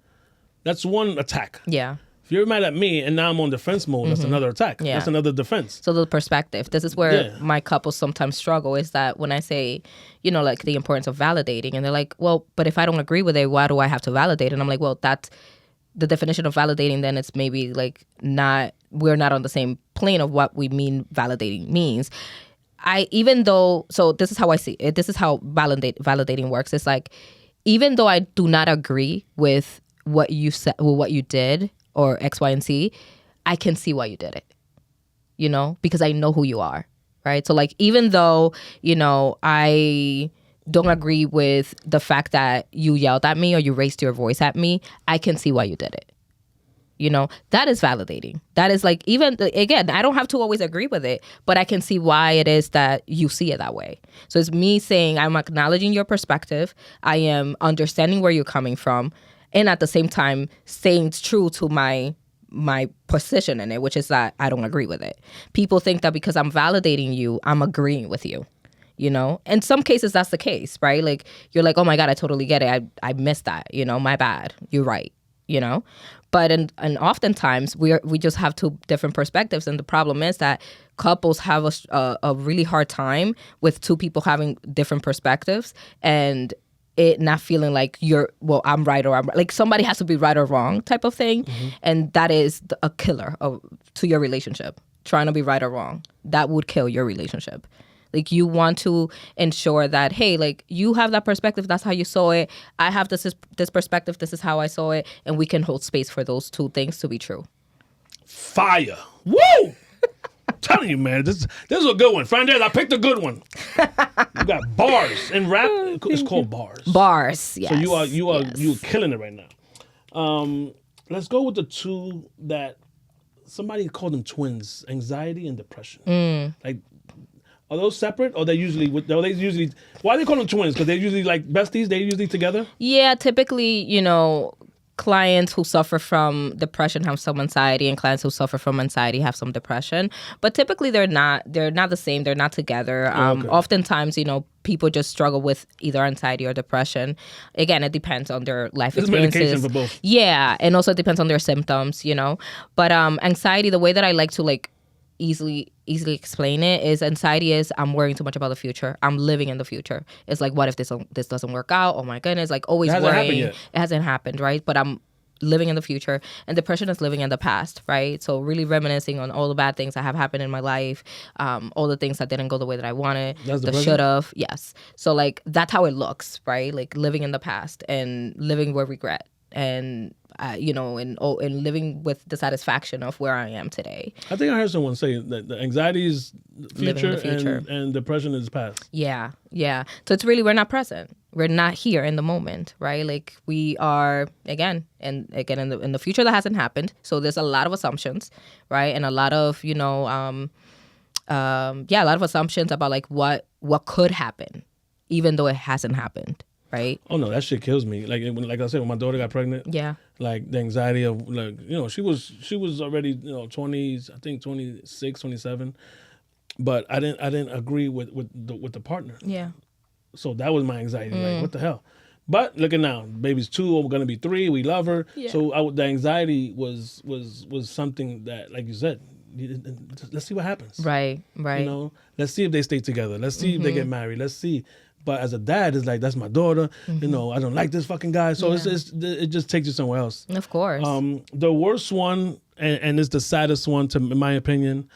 attack. Yeah. If you're mad at me and now I'm on defense mode, that's another attack. Yeah. That's another defense. So the perspective, this is where my couples sometimes struggle, is that when I say, like the importance of validating, and they're like, well, but if I don't agree with it, why do I have to validate? And I'm like, well, that's the definition of validating. Then it's maybe like we're not on the same plane of what we mean validating means. So this is how I see it. This is how validating works. It's like, even though I do not agree with what you said, or what you did, or X, Y, and Z, I can see why you did it, because I know who you are, right? So like, even though, I don't agree with the fact that you yelled at me or you raised your voice at me, I can see why you did it. That is validating. That is like, even, again, I don't have to always agree with it, but I can see why it is that you see it that way. So it's me saying, I'm acknowledging your perspective. I am understanding where you're coming from. And at the same time, staying true to my my position in it, which is that I don't agree with it. People think that because I'm validating you, I'm agreeing with you. You know, in some cases that's the case, right? Like you're like, oh my God, I totally get it. I missed that. You know, my bad. You're right. You know, but and oftentimes we just have two different perspectives, and the problem is that couples have a really hard time with two people having different perspectives and it not feeling like I'm right or I'm right. Like somebody has to be right or wrong type of thing, and that is a killer to your relationship. Trying to be right or wrong, that would kill your relationship. Like you want to ensure that, hey, like you have that perspective. That's how you saw it. I have this perspective. This is how I saw it. And we can hold space for those two things to be true. Fire. Woo! I'm telling you, man, this is a good one. Fernandez, I picked a good one. You got bars. In rap, it's called bars. Bars, yes. So you are killing it right now. Let's go with the two that somebody called them twins, anxiety and depression. Like, are those separate, or why they call them twins? Because they're usually like besties. They're usually together. Yeah, typically, you know, clients who suffer from depression have some anxiety, and clients who suffer from anxiety have some depression. But typically, they're not the same. They're not together. Okay. Oftentimes, you know, people just struggle with either anxiety or depression. Again, it depends on their life There's experiences. medication for both. Yeah, and also it depends on their symptoms. You know, but anxiety, the way that I like to easily explain it is anxiety is I'm worrying too much about the future. I'm living in the future. It's like, what if this doesn't work out? Oh my goodness, like always worrying. It hasn't happened, right? But I'm living in the future, and depression is living in the past, right? So really reminiscing on all the bad things that have happened in my life, all the things that didn't go the way that I wanted, that should have. Yes. So like that's how it looks, right? Like living in the past and living with regret, and you know, and living with the satisfaction of where I am today. I think I heard someone say that the anxiety is future, future. And depression is past. Yeah. So it's really, we're not present. We're not here in the moment, right? Like we are again in the future that hasn't happened. So there's a lot of assumptions, right? And a lot of, you know, a lot of assumptions about like what could happen, even though it hasn't happened. Right? Oh no, that shit kills me. Like I said, when my daughter got pregnant, like the anxiety of like, you know, she was already, you know, 20s, I think 26, 27, but I didn't agree with the partner. Yeah. So that was my anxiety. Like, what the hell? But look at now, baby's 2, we're gonna be 3. We love her. Yeah. So the anxiety was something that, like you said, let's see what happens. Right. You know, let's see if they stay together. Let's see if they get married. Let's see. But as a dad, it's like, that's my daughter. You know, I don't like this fucking guy. So it just takes you somewhere else. Of course. The worst one, and it's the saddest one, in my opinion,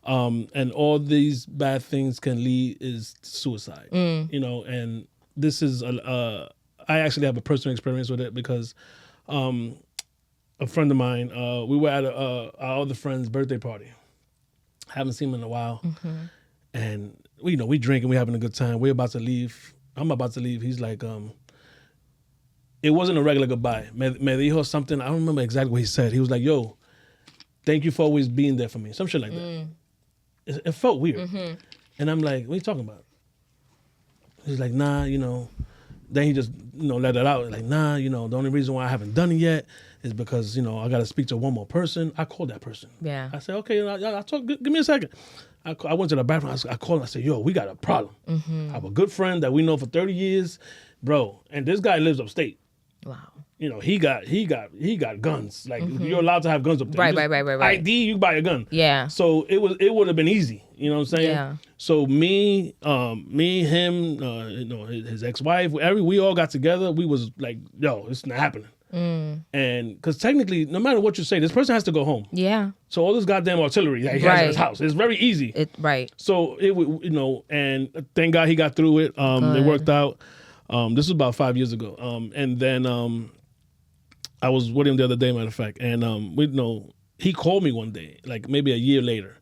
and all these bad things can lead, is suicide. You know, and this is, I actually have a personal experience with it because a friend of mine, we were at our other friend's birthday party. Haven't seen him in a while. And we drinking, we having a good time. We're about to leave. I'm about to leave. He's like, it wasn't a regular goodbye. Me dijo something. I don't remember exactly what he said. He was like, yo, thank you for always being there for me. Some shit like that. It felt weird. And I'm like, what are you talking about? He's like, nah, you know. Then he just, you know, let it out. Like, nah, you know, the only reason why I haven't done it yet is because, you know, I got to speak to one more person. I called that person. Yeah. I said, okay, I'll talk. Give me a second. I went to the bathroom. I called him. I said, yo, we got a problem. I have a good friend that we know for 30 years, bro. And this guy lives upstate. Wow. You know, he got guns. Like, you're allowed to have guns up there. Right. ID, you buy a gun. Yeah. So it would have been easy. You know what I'm saying? Yeah. So me, him, you know, his ex-wife, we all got together. We was like, yo, it's not happening. And because technically, no matter what you say, this person has to go home. Yeah. So all this goddamn artillery that he has in his house, it's very easy. Right. So it would, you know, and thank God he got through it. It worked out. This was about 5 years ago. And then I was with him the other day, matter of fact, and he called me one day, like maybe a year later.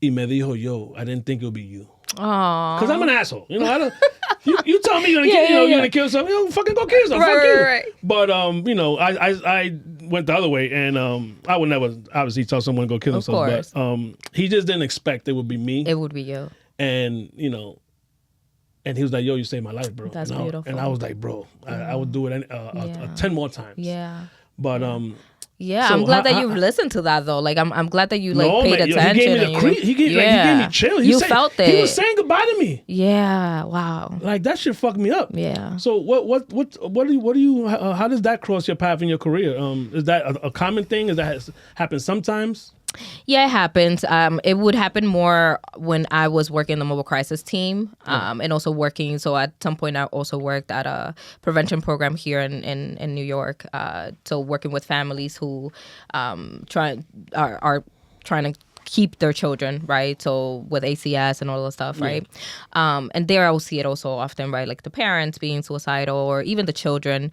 Y me dijo, yo, I didn't think it would be you. Aww. Because I'm an asshole. You know, I don't. You tell me you're gonna kill, you're gonna kill something. You fucking go kill yourself. Fuck you. Right. But you know, I went the other way, and I would never obviously tell someone to go kill themselves. But he just didn't expect it would be me. It would be you. And you know, and he was like, "Yo, you saved my life, bro." That's beautiful. And I was like, "Bro, I would do it 10 more times." Yeah. But Yeah, So I'm glad that you listened to that though. Like I'm glad that you like paid attention. He gave me he gave me chill. You felt it. He was saying goodbye to me. Yeah. Wow. Like that shit fucked me up. Yeah. So what do you how does that cross your path in your career? Is that a common thing? Is that happen sometimes? Yeah, it happens. It would happen more when I was working in the mobile crisis team, and also working. So at some point, I also worked at a prevention program here in New York. So working with families who are trying to keep their children, right? So with ACS and all the stuff, right? And there I will see it also often, right? Like the parents being suicidal or even the children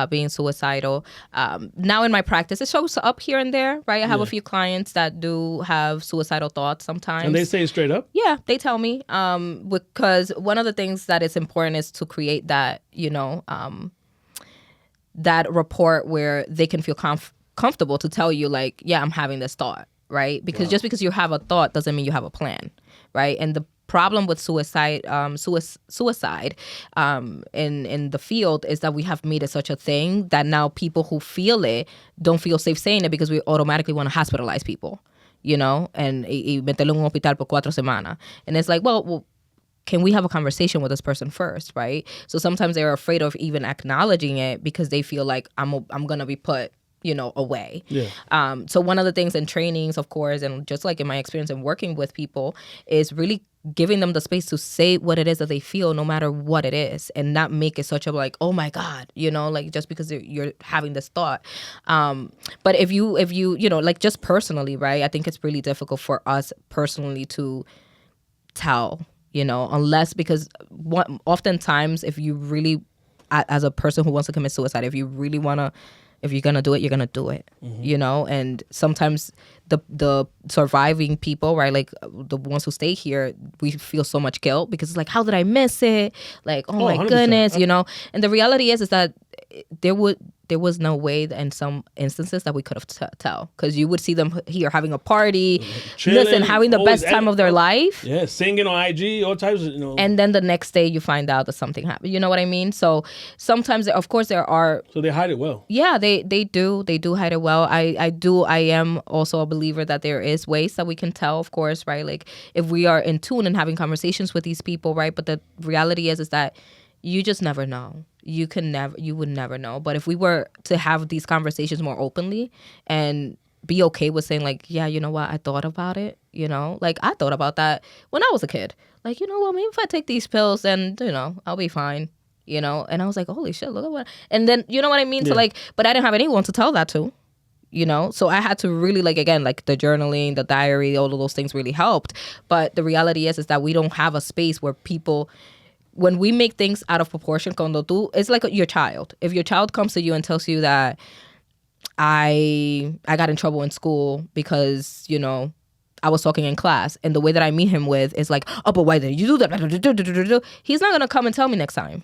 being suicidal. Now in my practice, it shows up here and there, right? I have a few clients that do have suicidal thoughts sometimes. And they say it straight up? Yeah, they tell me. Because one of the things that is important is to create that, that rapport where they can feel comfortable to tell you like, yeah, I'm having this thought. Right? Because just because you have a thought doesn't mean you have a plan, right? And the problem with suicide in the field is that we have made it such a thing that now people who feel it don't feel safe saying it because we automatically want to hospitalize people, and meterlo en un hospital por 4 semanas. And it's like, well, can we have a conversation with this person first, right? So sometimes they're afraid of even acknowledging it because they feel like I'm gonna be put away. Yeah. So one of the things in trainings, of course, and just like in my experience in working with people, is really giving them the space to say what it is that they feel, no matter what it is, and not make it such a like, oh my God, like just because you're having this thought. But if you like just personally, right? I think it's really difficult for us personally to tell, unless because oftentimes if you really, as a person who wants to commit suicide, if you're gonna do it, you're gonna do it, and sometimes the surviving people, right, like the ones who stay here, we feel so much guilt because it's like, how did I miss it? Like, oh my 100%. Goodness, and the reality is that there was no way that in some instances that we could have tell, because you would see them here having a party, chilling, having the best time of their life. Yeah, singing on IG, all types of, And then the next day you find out that something happened. You know what I mean? So sometimes, of course, there are... So they hide it well. Yeah, they do. They do hide it well. I am also a believer that there is ways that we can tell, of course, right? Like if we are in tune and having conversations with these people, right? But the reality is that you just never know. You would never know. But if we were to have these conversations more openly and be okay with saying like, yeah, you know what, I thought about it, like I thought about that when I was a kid. Like, well, maybe if I take these pills then, I'll be fine, and I was like, holy shit, look at what, and then, you know what I mean? Yeah. So like, but I didn't have anyone to tell that to, so I had to really like, again, like the journaling, the diary, all of those things really helped. But the reality is that we don't have a space where people... When we make things out of proportion, it's like your child. If your child comes to you and tells you that I got in trouble in school because, I was talking in class, and the way that I meet him with is like, oh, but why did you do that? He's not going to come and tell me next time.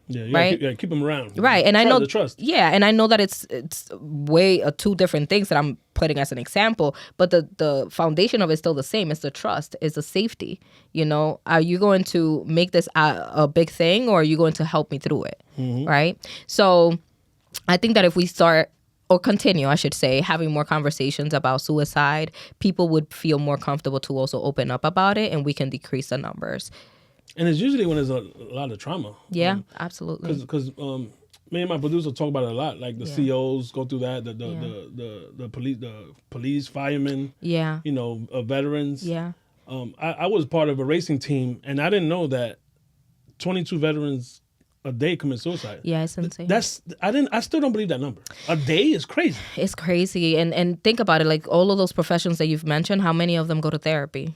Yeah, right? Keep them around. Right, and I know the trust. Yeah, and I know that it's way two different things that I'm putting as an example, but the foundation of it is still the same. It's the trust, it's the safety. Are you going to make this a big thing, or are you going to help me through it? Mm-hmm. Right. So, I think that if we start or continue, I should say, having more conversations about suicide, people would feel more comfortable to also open up about it, and we can decrease the numbers. And it's usually when there's a lot of trauma. Yeah, absolutely. Because me and my producer talk about it a lot. Like the COs go through that. The police, firemen. Yeah. Veterans. Yeah. I was part of a racing team, and I didn't know that 22 veterans a day commit suicide. Yeah, it's insane. I still don't believe that number. A day is crazy. It's crazy, and think about it. Like all of those professions that you've mentioned, how many of them go to therapy?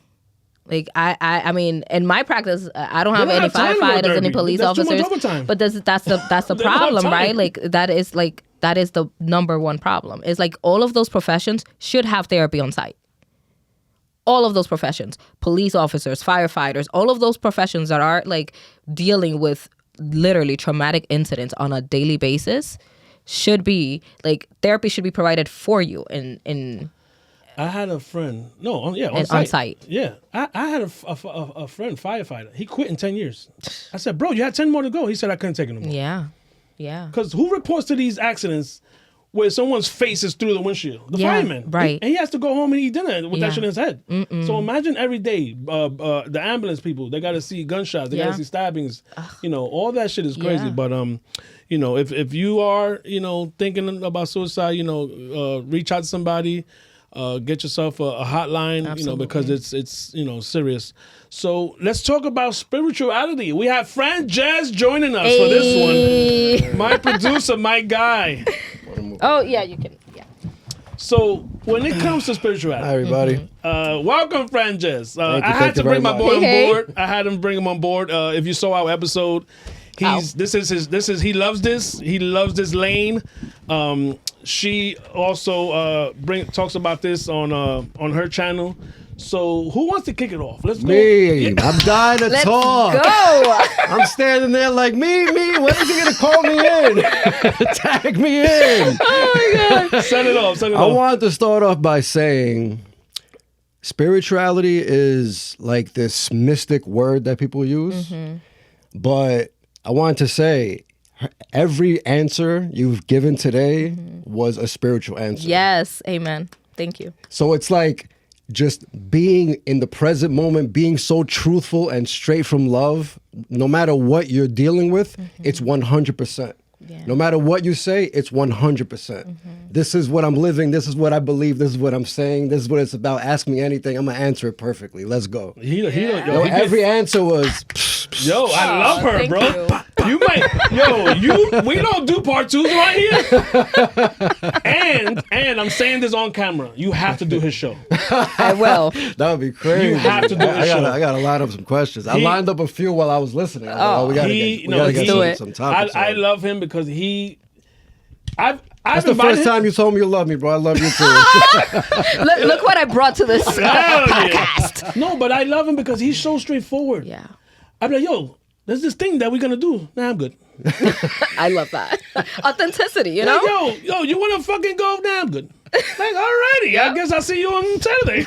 Like I mean, in my practice, I don't have any firefighters, any police officers, but that's the problem, right? Like that is the number one problem. Is like all of those professions should have therapy on site. All of those professions, police officers, firefighters, all of those professions that are like dealing with literally traumatic incidents on a daily basis should be like therapy should be provided for you in. I had a friend. On site. Yeah, I had a friend, firefighter. He quit in 10 years. I said, bro, you had 10 more to go. He said I couldn't take it no more. Yeah. Because who reports to these accidents where someone's face is through the windshield. The fireman, right? And he has to go home and eat dinner with that shit in his head. So imagine every day, the ambulance people, they got to see gunshots, they got to see stabbings. All that shit is crazy. But if you are thinking about suicide, reach out to somebody. Get yourself a hotline, because it's serious. So let's talk about spirituality. We have Fran Jazz joining us for this one. My producer, my guy. Oh yeah, you can. Yeah. So when it comes to spirituality, hi everybody. Welcome, Fran Jazz. I Thank had to you bring my boy Hey. on board. I had him bring him on board. If you saw our episode, he loves this. He loves this lane. She also talks about this on her channel. So who wants to kick it off? Let's go. Me, I'm dying to talk. Go. I'm standing there like me. When is he gonna call me in? Tag me in. Oh my God. Set it off. I wanted to start off by saying spirituality is like this mystic word that people use, but I wanted to say every answer you've given today was a spiritual answer. Yes. Amen. Thank you. So it's like just being in the present moment, being so truthful and straight from love, no matter what you're dealing with, it's 100%. Yeah. No matter what you say, it's 100%. This is what I'm living. This is what I believe. This is what I'm saying. This is what it's about. Ask me anything. I'm going to answer it perfectly. Let's go. Every answer was... Yo, I love her, thank bro. you. You might, we don't do part twos right here. And I'm saying this on camera. You have to do his show. I will. That would be crazy. You have to do I his show. got to line up some questions. I lined up a few while I was listening. I was like, we got to get some topics. I love him because That's the first time you told me you love me, bro. I love you too. Look what I brought to this podcast. No, but I love him because he's so straightforward. Yeah. I'm like, yo, there's this thing that we're gonna do. Nah, I'm good. I love that. Authenticity, you know? Like, yo, you wanna fucking go? Nah, I'm good. Like, alrighty, I guess I'll see you on Saturday.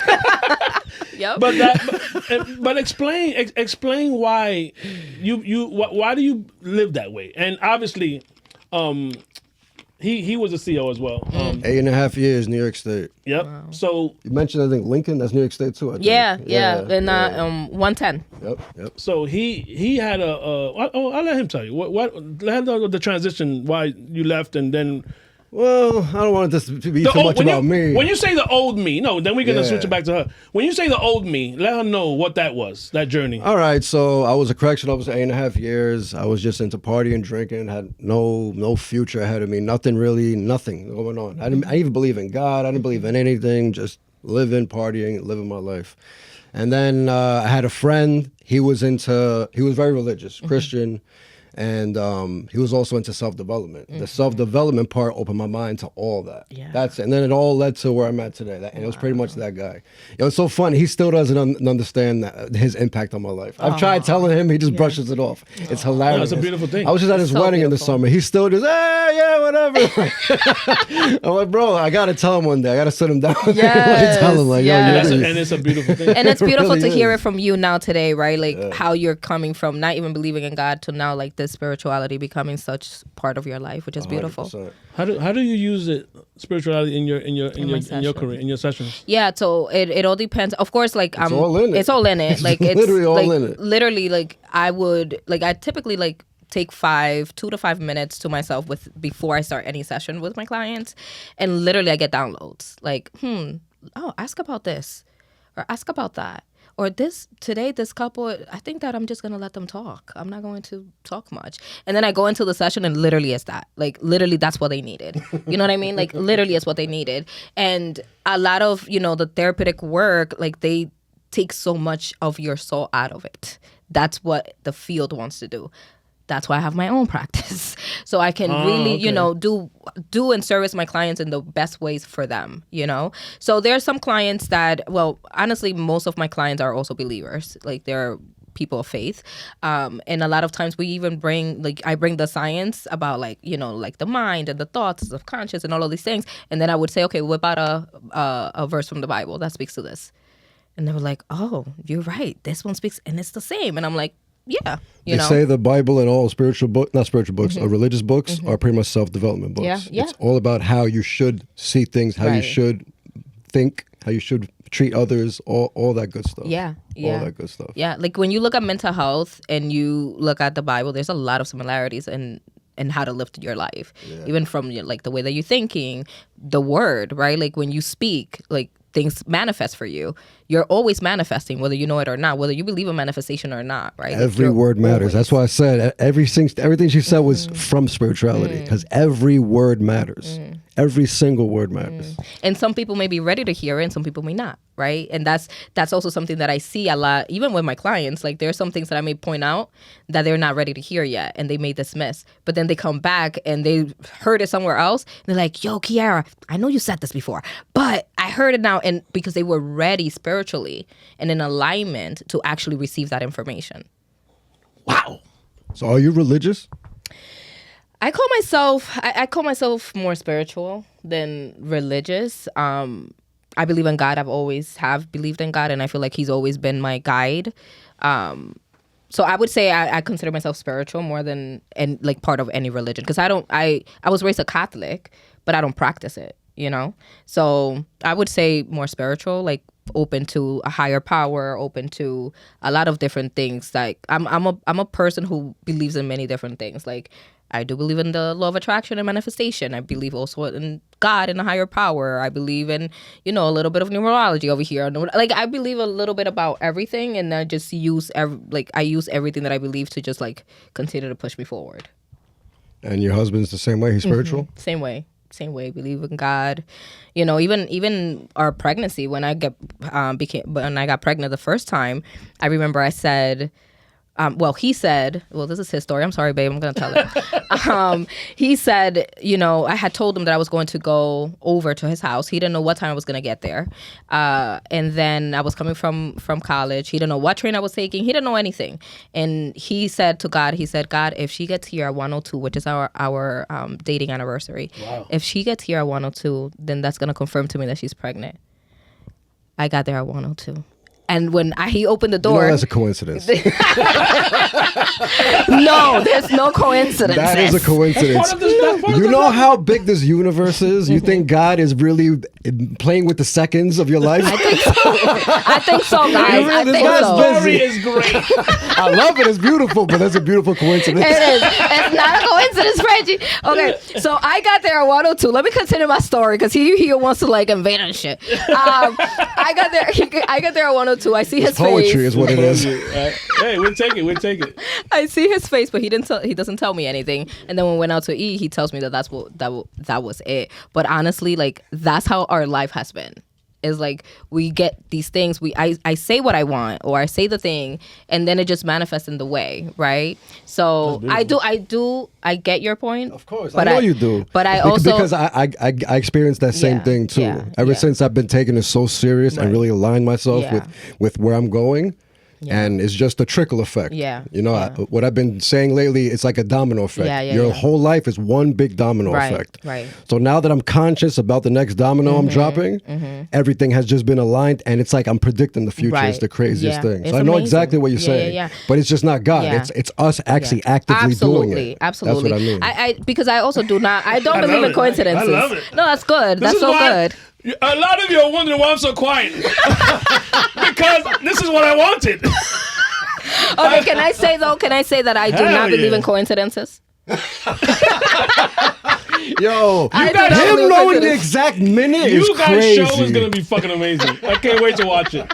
Yep. But explain why why do you live that way? And obviously, he was a CEO as well. 8.5 years, New York State. Yep. Wow. So You mentioned, I think, Lincoln. That's New York State too, I think. Yeah. And 110. Yep. So he had I'll let him tell you what let him know the transition, why you left, and then Well, I don't want this to be too much about me. When you say the old me, no, then we're gonna Yeah. switch it back to her. When you say the old me, let her know what that was, that journey. All right, so I was a correctional officer 8.5 years. I was just into partying, drinking, had no future ahead of me. Nothing going on. I didn't even believe in God. I didn't believe in anything. Just living, partying, living my life. And then I had a friend. He was very religious, Christian. And he was also into self-development. The self-development part opened my mind to all that. Yeah. And then it all led to where I'm at today. And it was pretty much that guy. It's so funny. He still doesn't understand his impact on my life. I've tried telling him. He just brushes it off. It's hilarious. That's a beautiful thing. I was just at his so wedding in the beautiful. summer. He still just, yeah, whatever. I'm like, bro, I got to tell him one day. I got to sit him down. Yes, tell him, like, yes. yo, And it's a beautiful thing. And it's beautiful really to hear is. it from you now today, right? Like how you're coming from not even believing in God to now like this spirituality becoming such part of your life, which is beautiful. 100%. How do you use it, spirituality, in your session. career, in your sessions? Yeah, so it all depends. Of course, like It's all in it. It's all in it. Like it's literally all like, in it. Literally, like I typically like take 2 to 5 minutes to myself before I start any session with my clients, and literally I get downloads like, ask about this, or ask about that. Or this couple, I think that I'm just going to let them talk. I'm not going to talk much. And then I go into the session and literally it's that. Like, literally that's what they needed. You know what I mean? Like, literally it's what they needed. And a lot of, the therapeutic work, like, they take so much of your soul out of it. That's what the field wants to do. That's why I have my own practice. So I can really, do and service my clients in the best ways for them, So there are some clients that, well, honestly, most of my clients are also believers. Like they're people of faith. And a lot of times we even I bring the science about like the mind and the thoughts of conscious and all of these things. And then I would say, okay, what about a verse from the Bible that speaks to this? And they were like, oh, you're right. This one speaks, and it's the same. And I'm like, Yeah. They say the Bible and all spiritual books, not spiritual books, or religious books are pretty much self-development books. Yeah, yeah. It's all about how you should see things, how you should think, how you should treat others, all that good stuff. Yeah. All that good stuff. Yeah. Like when you look at mental health and you look at the Bible, there's a lot of similarities in how to live your life. Even from like the way that you're thinking, the word, right? Like when you speak, like things manifest for you. You're always manifesting, whether you know it or not, whether you believe in manifestation or not, right? Every word matters. That's why I said everything she said was from spirituality, because every word matters. Every single word matters. And some people may be ready to hear it, and some people may not, right? And that's also something that I see a lot, even with my clients. Like there are some things that I may point out that they're not ready to hear yet, and they may dismiss. But then they come back and they heard it somewhere else, and they're like, "Yo, Kiara, I know you said this before, but I heard it now," and because they were ready spiritually and in alignment to actually receive that information. Wow. So are you religious? I call myself more spiritual than religious. I believe in God. I've always have believed in God, and I feel like He's always been my guide. So I would say I consider myself spiritual more than and like part of any religion, because I was raised a Catholic, but I don't practice it. So I would say more spiritual, like open to a higher power, open to a lot of different things. Like I'm a person who believes in many different things. Like I do believe in the law of attraction and manifestation. I believe also in God and a higher power. I believe in, a little bit of numerology over here. Like I believe a little bit about everything, and I just use everything that I believe to just like continue to push me forward. And your husband's the same way? He's spiritual? Same way. Believe in God. Even our pregnancy, when I got pregnant the first time, I remember I said, he said, this is his story. I'm sorry, babe. I'm going to tell it. He said, I had told him that I was going to go over to his house. He didn't know what time I was going to get there. And then I was coming from college. He didn't know what train I was taking. He didn't know anything. And he said to God, God, if she gets here at 1:02, which is our dating anniversary, if she gets here at 1:02, then that's going to confirm to me that she's pregnant. I got there at 1:02. And when he opened the door... that's a coincidence. No, there's no coincidence. That is a coincidence. You know how big this universe is? You think God is really playing with the seconds of your life? I think so, guys. I think so. The story is great. I love it. It's beautiful, but that's a beautiful coincidence. It is. It's not a coincidence, Reggie. Okay, so I got there at 1:02. Let me continue my story, because he wants to like invade and shit. I got there at 1:02. I see his poetry face. is what it is. Hey, we'll take it. I see his face, but he doesn't tell me anything. And then when we went out to eat, he tells me that that was it. But honestly, like that's how our life has been. Is like we get these things. I say what I want, or I say the thing, and then it just manifests in the way, right? So I get your point. Of course, I know you do. But I also because I experienced that same thing too. Ever since I've been taking it so serious and really aligned myself with where I'm going. Yeah. And it's just a trickle effect. Yeah. What I've been saying lately, it's like a domino effect. Your whole life is one big domino effect. Right. So now that I'm conscious about the next domino I'm dropping, everything has just been aligned, and it's like I'm predicting the future. It's the craziest thing. So I know exactly what you're saying. Yeah. But it's just not God. Yeah. It's us actually actively doing it. Absolutely. That's what I mean. Because I also I don't believe in coincidences. I love it. No, that's good. That's so good. A lot of you are wondering why I'm so quiet. Because this is what I wanted. Okay, can I say that I do not believe in coincidences? Yo, him knowing the exact minute is crazy. You guys' show is gonna be fucking amazing. I can't wait to watch it.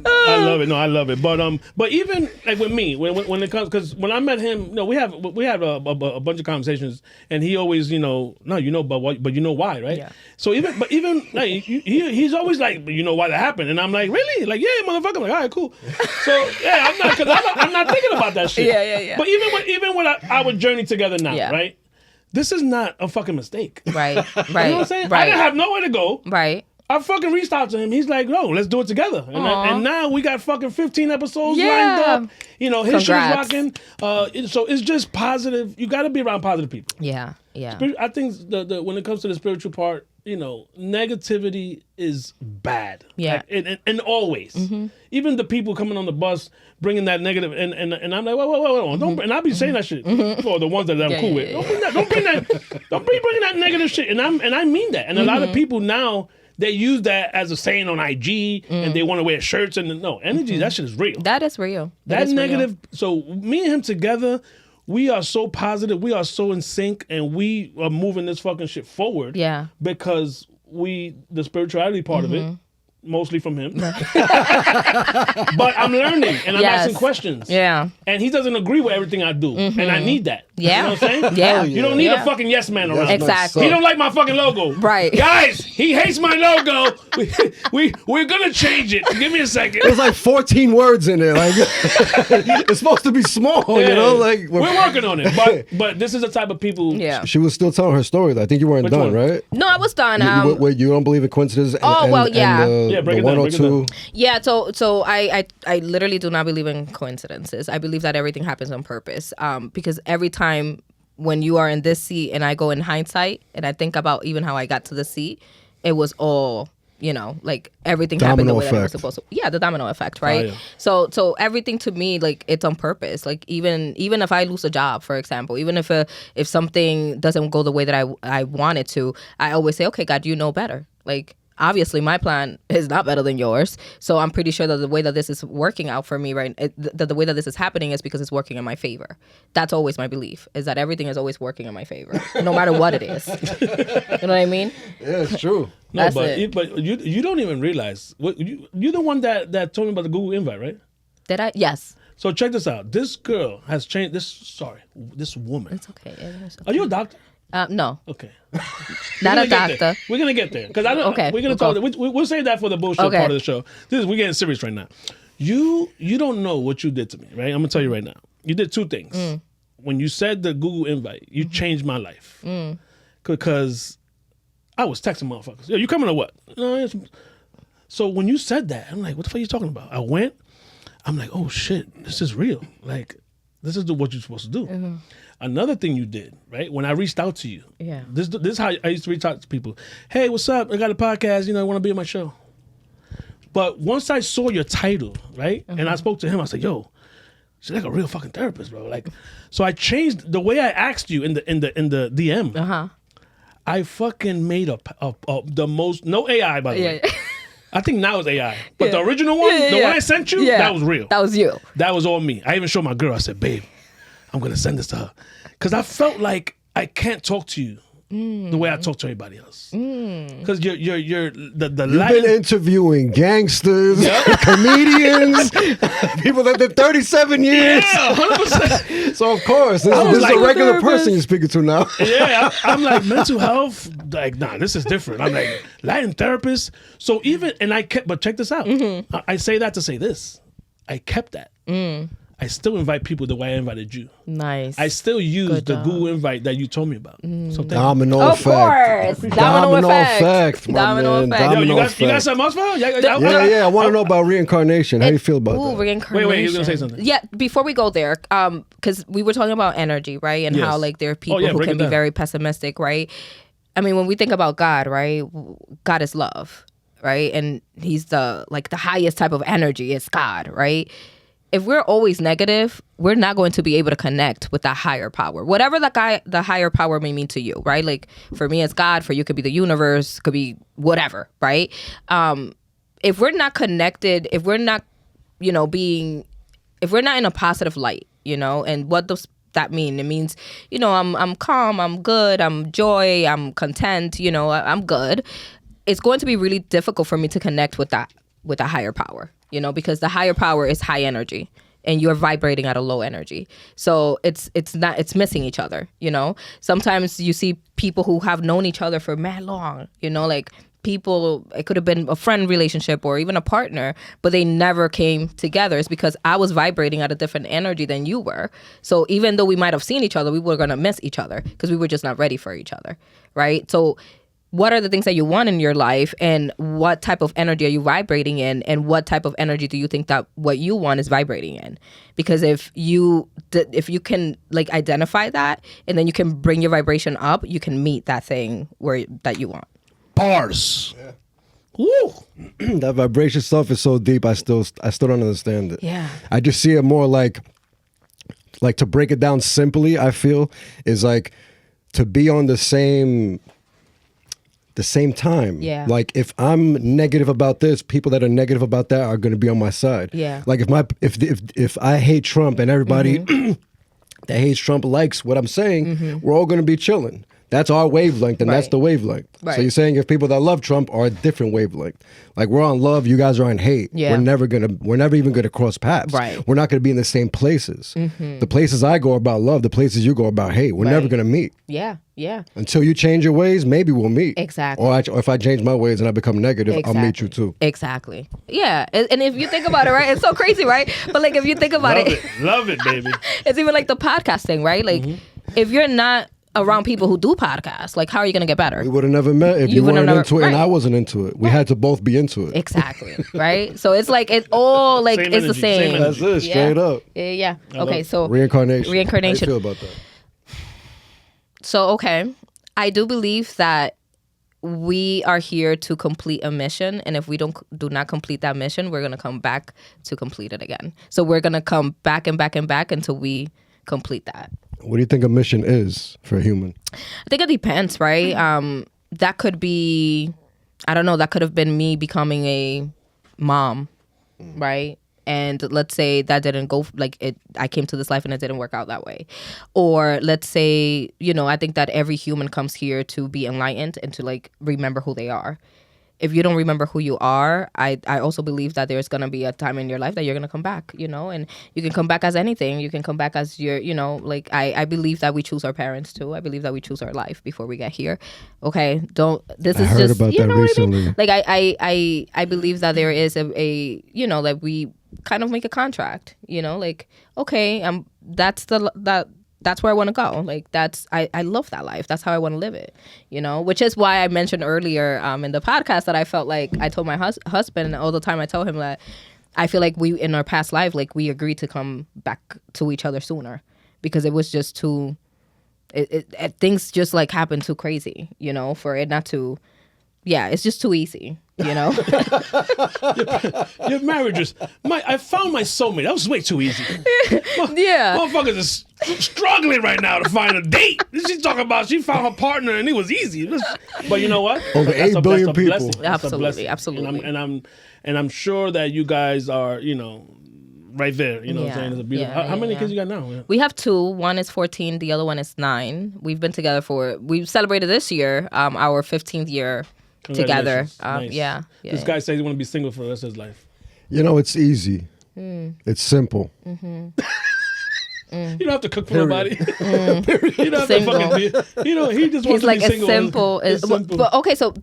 I love it. No, I love it. But even like with me, when it comes, because when I met him, we had a bunch of conversations, and he always, but you know why, right? Yeah. So even like he's always like, but you know why that happened, and I'm like, really? Like, yeah, motherfucker. I'm like, all right, cool. So yeah, I'm not thinking about that shit. Yeah. But even when our journey together now, right? This is not a fucking mistake. Right. You know what I'm saying? I didn't have nowhere to go. Right. I fucking reached out to him. He's like, no, let's do it together. And now we got fucking 15 episodes lined up. His show's rocking. So it's just positive. You got to be around positive people. Yeah. I think when it comes to the spiritual part, negativity is bad. Yeah. Like, and always. Even the people coming on the bus bringing that negative, and I'm like, whoa. Don't, and I'll be saying that shit for the ones that I'm cool with. Don't be bringing that negative shit. And I mean that. And a lot of people now, they use that as a saying on IG, and they want to wear shirts. And no, energy, that shit is real. That is real. That negative. So me and him together, we are so positive. We are so in sync, and we are moving this fucking shit forward. Yeah. Because the spirituality part of it, mostly from him. But I'm learning, and I'm asking questions. Yeah. And he doesn't agree with everything I do, and I need that. Yeah. You know what I'm saying? Yeah. You don't need a fucking yes man around. Exactly. He don't like my fucking logo. Right. Guys, he hates my logo. We're gonna change it. Give me a second. There's like 14 words in there. Like it's supposed to be small, Like we're working on it. But this is the type of people. Yeah. She was still telling her story. Though. I think you weren't Which done, one? right? No, I was done. Wait, you don't believe in coincidences? Yeah. Yeah, break the it down, break it 102. Yeah, so I literally do not believe in coincidences. I believe that everything happens on purpose. Because every time when you are in this seat and I go in hindsight and I think about even how I got to the seat, it was all, like everything happened the way that it was supposed to. Yeah, the domino effect, right? Oh, yeah. So everything to me, like, it's on purpose. Like even if I lose a job, for example, even if something doesn't go the way that I want it to, I always say, okay, God, you know better. Like, obviously my plan is not better than yours, so I'm pretty sure that the way that this is working out for me the way that this is happening is because it's working in my favor. That's always my belief, is that everything is always working in my favor, no matter what it is. You know what I mean? Yeah, it's true. No, That's but you don't even realize you're the one that told me about the Google invite, right? Did I? Yes. So check this out. This girl has changed. This woman. It's okay. Are you a doctor? No. Okay. Not a doctor. We're gonna get there because I don't. Okay, We're gonna talk. We'll save that for the bullshit Okay. part of the show. We're getting serious right now. You don't know what you did to me, right? I'm gonna tell you right now. You did two things. When you said the Google invite, you changed my life because I was texting motherfuckers. Yo, you coming or what? No. So when you said that, I'm like, what the fuck are you talking about? I went. I'm like, oh shit, this is real. Like, this is what you're supposed to do. Another thing you did, right? When I reached out to you, this is how I used to reach out to people. Hey, what's up? I got a podcast. I want to be on my show. But once I saw your title, right, and I spoke to him, I said, yo, she's like a real fucking therapist, bro. Like, so I changed the way I asked you in the DM. I fucking made the most, no AI by the way. I think now it's AI, but the original one, the one I sent you, that was real. That was you. That was all me. I even showed my girl. I said, babe, I'm gonna send this to her because I felt like I can't talk to you the way I talk to everybody else. Because you're the You've been interviewing gangsters, comedians, people that did 37 years. Yeah, 100%. So of course, this is like a regular therapist. person you're speaking to now. Yeah, I'm like mental health. Like, nah, this is different. I'm like Latin therapist. So but check this out. I say that to say this. I kept that. I still invite people the way I invited you. Nice. I still use the Google invite that you told me about. So thank you. Domino Of effect. course. Domino effect. my Domino man. effect. Yo, Domino you got effect. something else for her? Yeah. I want to know about reincarnation. How do you feel about that? Reincarnation. Wait, he was gonna say something. Yeah, before we go there, because we were talking about energy, right? And how Yes. like there are people who break can it be down. very pessimistic, right? I mean, when we think about God, right? God is love, right? And he's the highest type of energy is God, right? If we're always negative, we're not going to be able to connect with that higher power. Whatever the higher power may mean to you, right? Like for me, it's God. For you, it could be the universe, could be whatever, right? If we're not connected, if we're not, if we're not in a positive light, and what does that mean? It means, I'm calm, I'm good, I'm joy, I'm content, I'm good. It's going to be really difficult for me to connect with that higher power. Because the higher power is high energy and you're vibrating at a low energy. So it's missing each other, Sometimes you see people who have known each other for mad long, like people, it could have been a friend relationship or even a partner, but they never came together. It's because I was vibrating at a different energy than you were. So even though we might have seen each other, we were going to miss each other because we were just not ready for each other, right? So what are the things that you want in your life, and what type of energy are you vibrating in, and what type of energy do you think that what you want is vibrating in? Because if you can identify that, and then you can bring your vibration up, you can meet that thing that you want. Bars. Woo. That vibration stuff is so deep. I still don't understand it. Yeah. I just see it more like to break it down simply. I feel is like to be on the same time. Yeah. Like if I'm negative about this, people that are negative about that are going to be on my side. Yeah. Like if I hate Trump and everybody that hates Trump likes what I'm saying, we're all going to be chilling. That's our wavelength, and that's Right. the wavelength. Right. So you're saying if people that love Trump are a different wavelength, like we're on love, you guys are on hate. Yeah. We're never even gonna cross paths. Right. We're not gonna be in the same places. The places I go about love, the places you go about hate. We're never Right. gonna meet Yeah. Yeah. until you change your ways. Maybe we'll meet. Exactly. Or if I change my ways and I become negative, I'll meet you too. Exactly. Yeah. And if you think about it, right, it's so crazy, right? But like if you think about Love it, it. Love it, baby. it's even like the podcast thing, right? Like if you're not around people who do podcasts, like how are you gonna get better? We would have never met if You you would have weren't never- into it and right. I wasn't into it. We had to both be into it. Exactly. Right? So it's like it's all like Same it's the energy, same same. energy. That's it, straight Yeah. up. Yeah. love Okay, it. so Reincarnation. Reincarnation. How you feel about that? So, okay, I do believe that we are here to complete a mission, and if we do not complete that mission, we're gonna come back to complete it again. So we're gonna come back and back and back until we complete that. What do you think a mission is for a human? I think it depends, right? That could be, I don't know, that could have been me becoming a mom, right? And let's say that didn't go, like it, I came to this life and it didn't work out that way. Or let's say, I think that every human comes here to be enlightened and to like remember who they are. If you don't remember who you are, I also believe that there's going to be a time in your life that you're going to come back, and you can come back as anything. You can come back as your, like I believe that we choose our parents too. I believe that we choose our life before we get here. Okay, this I is heard just, about that what I mean? recently. Like I believe that there is a like we kind of make a contract, like, okay, that's where I want to go. Like I love that life. That's how I want to live it, which is why I mentioned earlier in the podcast that I felt like I told my husband all the time. I told him that I feel like we, in our past life, like we agreed to come back to each other sooner because it was just too, things just like happened too crazy, for it not to, it's just too easy, Your marriage is I found my soulmate. That was way too easy. Yeah. Motherfuckers is struggling right now to find a date. She's talking about she found her partner and it was easy. But you know what? Over 8 billion people. Blessing. That's a Absolutely, blessing. absolutely. And I'm sure that you guys are, right there. You know what I'm saying? It's a beautiful. Yeah, how many yeah. kids you got now? We have 2. One is 14. The other one is 9. We've been together we celebrated this year our 15th year together. Congratulations. Nice. Yeah. This guy says he want to be single for the rest of his life. It's easy. It's simple. You don't have to cook for nobody. You don't have Single. to fucking be. He just wants He's to like be as single. simple as. It's simple. But okay, so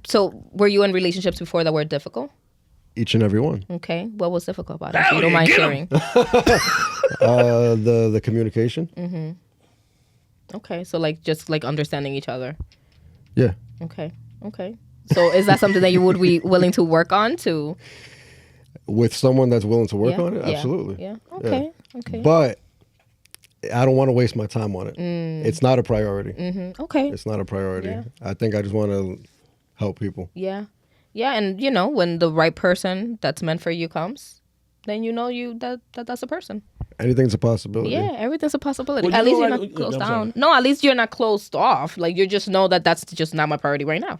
were you in relationships before that were difficult? Each and every one. Okay, what was difficult about it? If Hell you don't yeah, mind get 'em. sharing. The communication. Okay, so like just like understanding each other. Yeah. Okay. So is that something that you would be willing to work on too? With someone that's willing to work Yeah, on it, yeah, absolutely. Yeah. Okay. Okay. But I don't want to waste my time on it. It's not a priority. Okay. It's not a priority. Yeah. I think I just want to help people. Yeah. Yeah, and when the right person that's meant for you comes, then that's a person. Anything's a possibility. Yeah, everything's a possibility. Well, At you least know you're what? not closed I'm sorry. down. No, at least you're not closed off. Like you just know that that's just not my priority right now.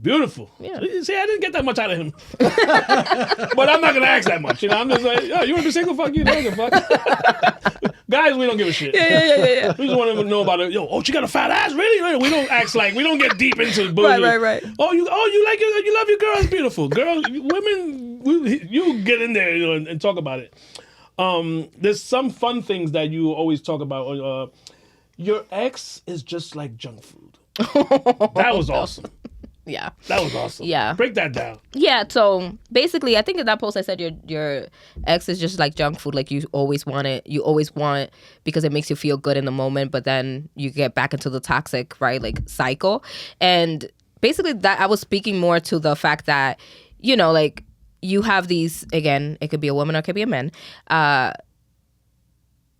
Beautiful. Yeah. See, I didn't get that much out of him. But I'm not going to ask that much. I'm just like, yo, you want to be single? Fuck you. Don't give a fuck. Guys, we don't give a shit. Yeah. We just want to know about it. Yo, she got a fat ass? Really? We don't act like, we don't get deep into the bullshit. Right. Oh, you like it? You love your girl? It's beautiful. Girl, women, you get in there and talk about it. There's some fun things that you always talk about. Your ex is just like junk food. That was awesome. Yeah. That was awesome. Yeah. Break that down. Yeah, so basically I think in that post I said your ex is just like junk food. Like you always want it because it makes you feel good in the moment, but then you get back into the toxic, right, like cycle. And basically that I was speaking more to the fact that, like you have these, again, it could be a woman or it could be a man,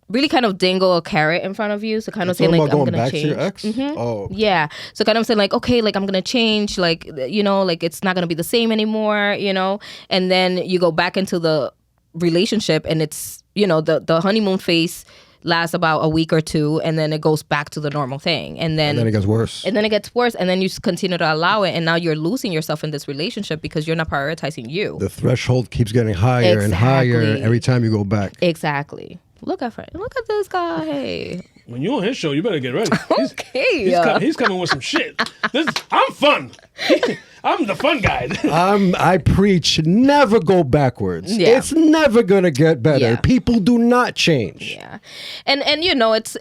really kind of dangle a carrot in front of you. So kind of saying like, I'm going going to back change. to your ex? Oh. Yeah. So kind of saying like, okay, like I'm going to change, like, you know, like it's not going to be the same anymore, you know? And then you go back into the relationship and it's, you know, the honeymoon phase lasts about a week or two and then it goes back to the normal thing. And then it gets worse. And then it gets worse. And then you continue to allow it. And now you're losing yourself in this relationship because you're not prioritizing you. The threshold keeps getting higher and higher every time you go back. Exactly. Look at this guy. When you're on his show, you better get ready. Okay. He's coming with some shit. I'm fun. I'm the fun guy. I preach never go backwards. Yeah. It's never gonna get better. Yeah. People do not change. Yeah, and you know it's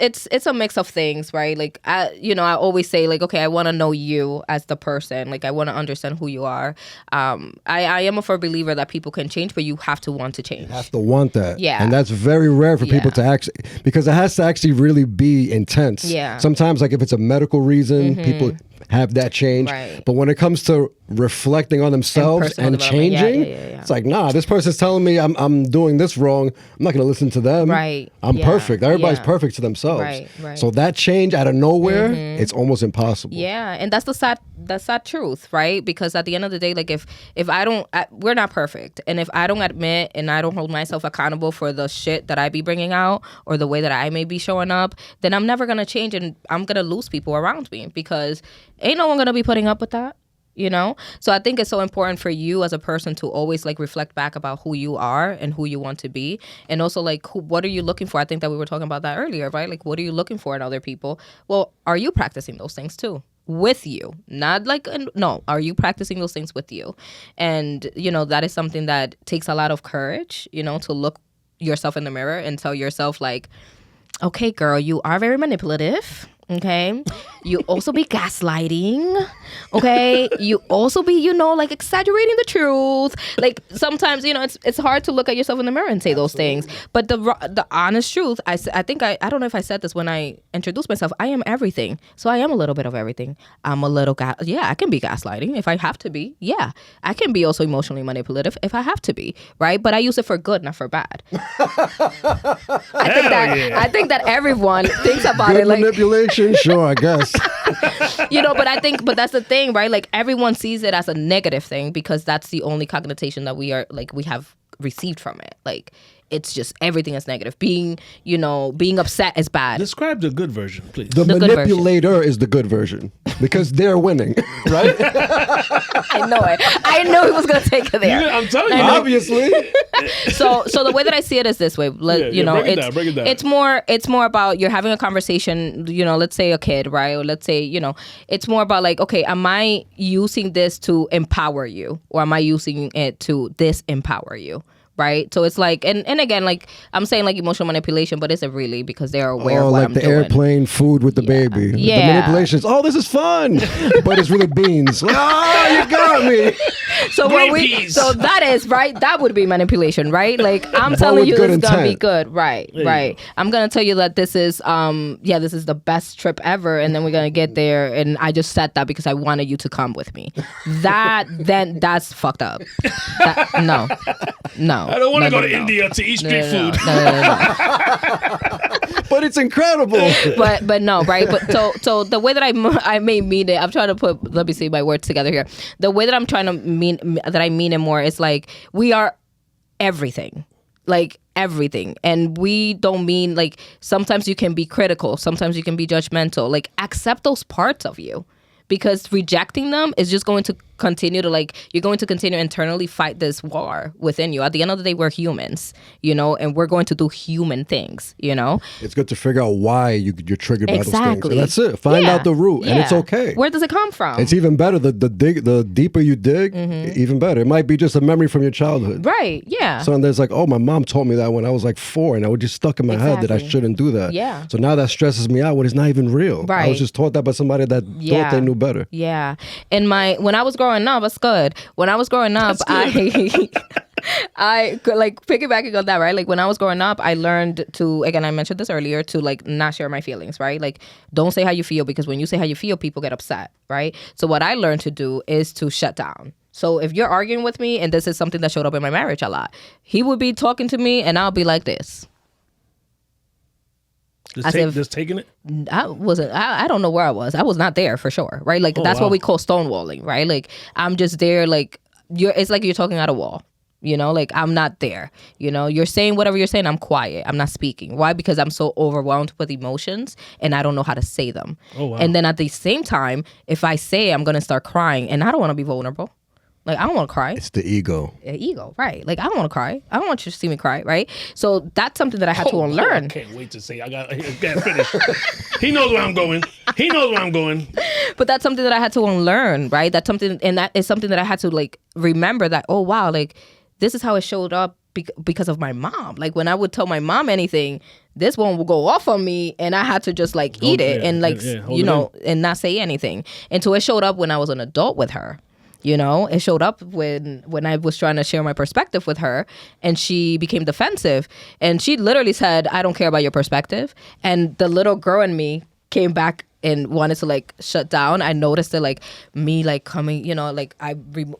a mix of things, right? Like I always say like, okay, I want to know you as the person. Like I want to understand who you are. I am a firm believer that people can change, but you have to want to change. You have to want that. Yeah, and that's very rare for people to actually, because it has to actually really be intense. Yeah. Sometimes like if it's a medical reason, people have that change. Right. But when it comes to reflecting on themselves and changing, it's like, nah, this person's telling me I'm doing this wrong. I'm not going to listen to them. Right. I'm perfect. Everybody's perfect to themselves. Right. So that change out of nowhere, it's almost impossible. Yeah, and that's the sad truth, right? Because at the end of the day, like if we're not perfect, and if I don't admit and I don't hold myself accountable for the shit that I be bringing out or the way that I may be showing up, then I'm never gonna change, and I'm gonna lose people around me because ain't no one gonna be putting up with that. You know? So I think it's so important for you as a person to always like reflect back about who you are and who you want to be. And also like, what are you looking for? I think that we were talking about that earlier, right? Like, what are you looking for in other people? Well, are you practicing those things too? With you, not like, no, are you practicing those things with you? And, you know, that is something that takes a lot of courage, you know, to look yourself in the mirror and tell yourself like, okay, girl, you are very manipulative. Okay, you also be gaslighting. Okay, you also be, you know, like exaggerating the truth. Like sometimes, you know, it's hard to look at yourself in the mirror and say those things. But the honest truth, I think I don't know if I said this when I introduced myself. I am everything, so I am a little bit of everything. I'm a little I can be gaslighting if I have to be. Yeah, I can be also emotionally manipulative if I have to be. Right, but I use it for good, not for bad. I think that everyone thinks about good it like manipulation. Sure, I guess. You know, but that's the thing, right? Like everyone sees it as a negative thing because that's the only connotation that we have received from it. Like it's just everything is negative. Being upset is bad. Describe the good version, please. The manipulator is the good version because they're winning, right? I know it. I know he was gonna take it there. I'm telling you, obviously. So the way that I see it is this way. Break it down. It's more about you're having a conversation. You know, let's say a kid, right? Or let's say, you know, it's more about like, okay, am I using this to empower you, or am I using it to disempower you? Right, so it's like, and again, like I'm saying, like emotional manipulation, but is it really because they are aware of what I'm doing? Like the airplane food with the baby. Yeah, the manipulation is, oh, this is fun, but it's really beans. Oh, you got me. So that is right. That would be manipulation, right? Like I'm telling you, this is gonna be good, right? Right. I'm gonna tell you that this is this is the best trip ever, and then we're gonna get there, and I just said that because I wanted you to come with me. That's fucked up. No. I don't want to go to India to eat street food. But it's incredible. But no, right? But so the way that I may mean it, I'm trying to put, let me see my words together here. The way that I'm trying to mean it more is like we are everything. Like everything. And we don't mean like sometimes you can be critical, sometimes you can be judgmental. Like accept those parts of you. Because rejecting them is just going to continue to you're going to continue internally fight this war within you. At the end of the day, we're humans, you know, and we're going to do human things, you know. It's good to figure out why you're triggered by those things. And that's it. Find out the root, and it's okay. Where does it come from? It's even better. The deeper you dig, even better. It might be just a memory from your childhood. Right, yeah. So there's like, oh, my mom told me that when I was like 4, and I was just stuck in my head that I shouldn't do that. Yeah. So now that stresses me out when it's not even real. Right. I was just taught that by somebody that thought they knew better. Yeah. And when I was growing up, that's good. When I was growing up, I like piggybacking on that, right? Like when I was growing up, I learned to, again, I mentioned this earlier, to like not share my feelings, right? Like don't say how you feel, because when you say how you feel, people get upset, right? So what I learned to do is to shut down. So if you're arguing with me, and this is something that showed up in my marriage a lot, he would be talking to me and I'll be like this. Just taking it? I don't know where I was. I was not there for sure, right? Like, that's what we call stonewalling, right? Like, I'm just there, like, it's like you're talking at a wall. You know, like, I'm not there. You know, you're saying whatever you're saying, I'm quiet. I'm not speaking. Why? Because I'm so overwhelmed with emotions and I don't know how to say them. Oh, wow. And then at the same time, if I say I'm going to start crying, and I don't want to be vulnerable. Like, I don't want to cry. It's the ego. Ego, right. Like, I don't want to cry. I don't want you to see me cry, right? So that's something that I had to unlearn. I can't wait to say. I got to finish. He knows where I'm going. But that's something that I had to unlearn, right? That's something, and that is something that I had to, like, remember that, oh, wow, like, this is how it showed up because of my mom. Like, when I would tell my mom anything, this one would go off on me, and I had to just, like, eat it and, like, you know, and not say anything. And so it showed up when I was an adult with her. You know, it showed up when I was trying to share my perspective with her, and she became defensive. And she literally said, I don't care about your perspective. And the little girl in me came back and wanted to, like, shut down. I noticed it, like, me, like, coming, you know, like,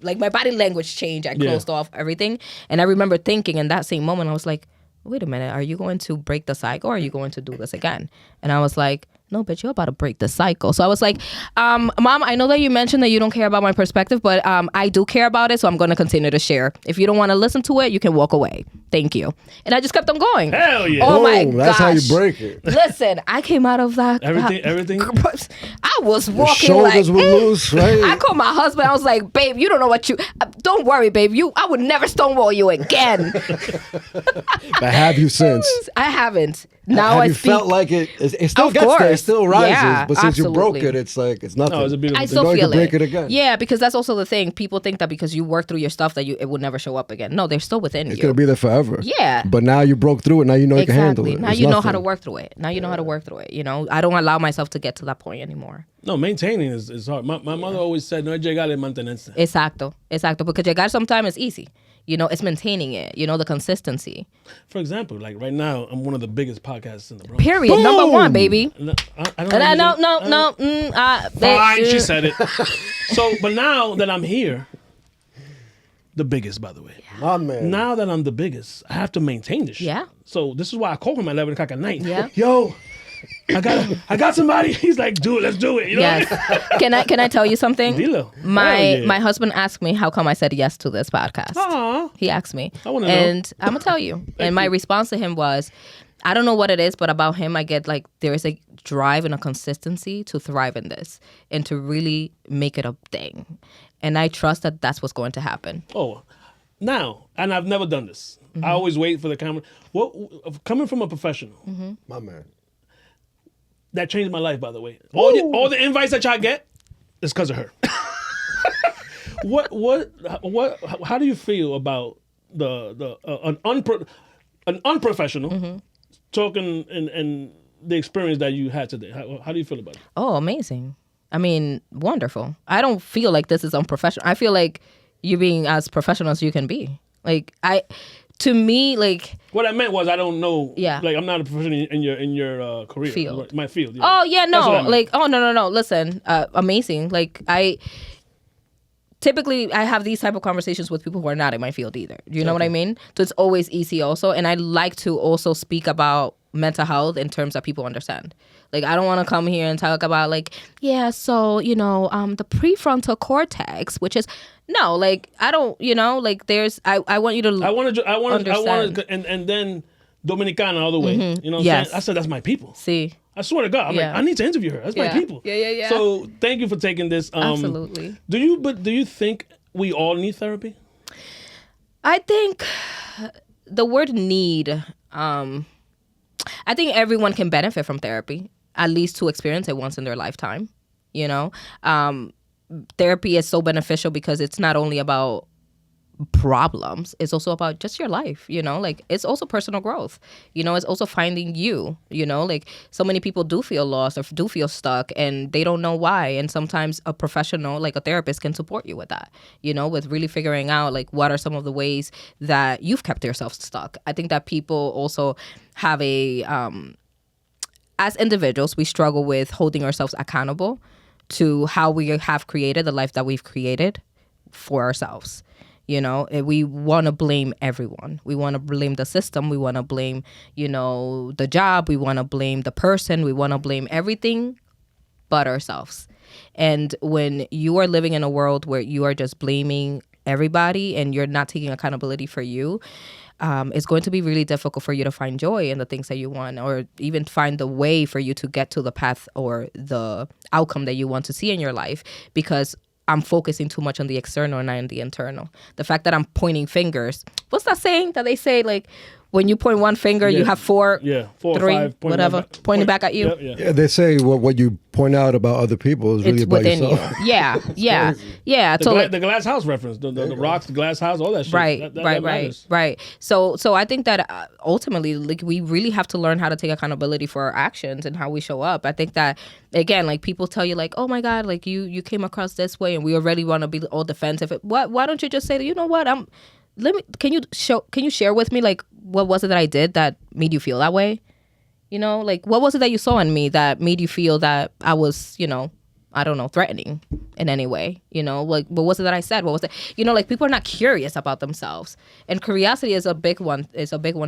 like, my body language changed. I closed off everything. And I remember thinking in that same moment, I was like, wait a minute, are you going to break the cycle, or are you going to do this again? And I was like, no, bitch, you're about to break the cycle. So I was like, Mom, I know that you mentioned that you don't care about my perspective, but I do care about it, so I'm going to continue to share. If you don't want to listen to it, you can walk away. Thank you. And I just kept on going. Hell yeah. Oh, my gosh. That's how you break it. Listen, I came out of that. Everything. I was walking Shoulders like, were loose, right? I called my husband. I was like, babe, you don't know what you... don't worry, babe. I would never stonewall you again. But have you since? I haven't. Now have I you speak. felt like it still Of gets there, it course. still rises, Yeah, but since you broke absolutely. it, it's like it's nothing. No, it's a beautiful I thing. still You know you feel can break it. it again. Yeah, because that's also the thing. People think that because you work through your stuff that it would never show up again. No, they're still within It's you. gonna be there forever. Yeah. But now you broke through it. Now you know you can handle it. Now It's you know how to nothing. work through it. Now you know how to work through it. You know, I don't allow myself to get to that point anymore. No, maintaining is hard. My mother always said, no hay llegar de mantenerse. Exacto. Because llegar sometimes is easy. You know, it's maintaining it. You know, the consistency. For example, like right now, I'm one of the biggest podcasts in the Bronx. Period. Boom! Number one, baby. No, I don't No. Fine, she said it. So, but now that I'm here, the biggest, by the way. My man. Now that I'm the biggest, I have to maintain this shit. Yeah. So this is why I call him at 11 o'clock at night. Yeah. Yo, I got somebody. He's like, dude, let's do it. You know Yes. what I mean? Can I tell you something? Dilo. Hell My yeah. husband asked me how come I said yes to this podcast. Aw. He asked me. I wanna know. And I'm gonna tell you. And my response to him was, I don't know what it is, but about him I get like there is a drive and a consistency to thrive in this and to really make it a thing. And I trust that that's what's going to happen. Oh, now, and I've never done this. Mm-hmm. I always wait for the camera. Coming from a professional, My man. that changed my life, by the way. All the invites that y'all get is because of her. How do you feel about an unprofessional talking and the experience that you had today? How do you feel about it? Oh, amazing. I mean, wonderful. I don't feel like this is unprofessional. I feel like you're being as professional as you can be. To me, like... What I meant was I don't know. Yeah. Like I'm not a professional in your career. Field. My field. Yeah. Oh, yeah, That's what I no. meant. Like, oh, no. Listen, amazing. Like, typically I have these type of conversations with people who are not in my field either. You know what I mean? So it's always easy also. And I like to also speak about mental health in terms that people understand. Like, I don't want to come here and talk about like, yeah, so, you know, the prefrontal cortex, which is, no, like, I don't, you know, like there's, I want you to understand. And then Dominicana all the way. You know what I'm Yes. saying? I said, that's my people. See, I swear to God. I'm Yeah. like, I need to interview her. That's my Yeah. people. Yeah. So thank you for taking this. Absolutely. Do you think we all need therapy? I think the word need, I think everyone can benefit from therapy, at least to experience it once in their lifetime. You know, therapy is so beneficial because it's not only about problems, it's also about just your life, you know, like it's also personal growth, you know, it's also finding you, you know, like so many people do feel lost or do feel stuck and they don't know why. And sometimes a professional like a therapist can support you with that, you know, with really figuring out like what are some of the ways that you've kept yourself stuck. I think that people also have as individuals, we struggle with holding ourselves accountable to how we have created the life that we've created for ourselves. We want to blame everyone. We want to blame the system. We want to blame, the job. We want to blame the person. We want to blame everything but ourselves. And when you are living in a world where you are just blaming everybody and you're not taking accountability for you, it's going to be really difficult for you to find joy in the things that you want, or even find the way for you to get to the path or the outcome that you want to see in your life, because I'm focusing too much on the external and not on the internal. The fact that I'm pointing fingers. What's that saying that they say, like, when you point one finger, you have four, four three, or five pointing back at you. Yeah, they say what you point out about other people is really It's about within yourself. you. Yeah. The glass house reference, the rocks, the glass house, all that shit. Right. That matters. Right. So I think that ultimately, like, we really have to learn how to take accountability for our actions and how we show up. I think that, again, like, people tell you, like, oh my God, like, you came across this way, and we already want to be all defensive. Why don't you just say, you know what, can you share with me, like, what was it that I did that made you feel that way? Like, what was it that you saw in me that made you feel that I was, I don't know, threatening in any way? Like, what was it that I said? What was it? Like, people are not curious about themselves. And curiosity is a big one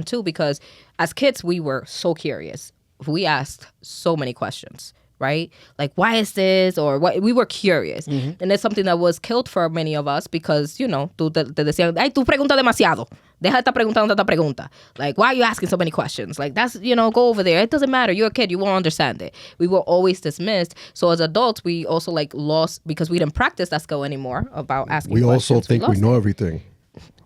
too, because as kids, we were so curious. We asked so many questions. Right? Like, why is this? Or what? We were curious. Mm-hmm. And it's something that was killed for many of us because, te decían, ay, tú preguntas demasiado. Deja de estar preguntando tanta pregunta. Like, why are you asking so many questions? Like, that's, go over there. It doesn't matter. You're a kid. You won't understand it. We were always dismissed. So as adults, we also, like, lost, because we didn't practice that skill anymore about asking questions. We also think we know everything.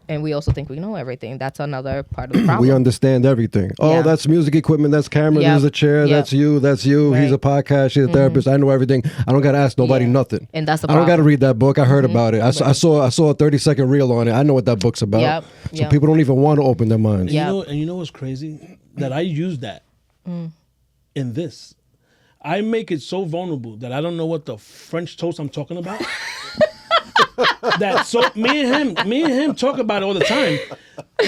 And we also think we know everything. That's another part of the problem. We understand everything. Oh, that's music equipment. That's camera. There's a chair. That's you. That's you. Right. He's a podcast. She's a therapist. I know everything. I don't got to ask nobody nothing. And that's the problem. I don't got to read that book. I heard about it. I saw a 30-second reel on it. I know what that book's about. So people don't even want to open their minds. And you know what's crazy? That I use that in this. I make it so vulnerable that I don't know what the French toast I'm talking about. That so me and him talk about it all the time.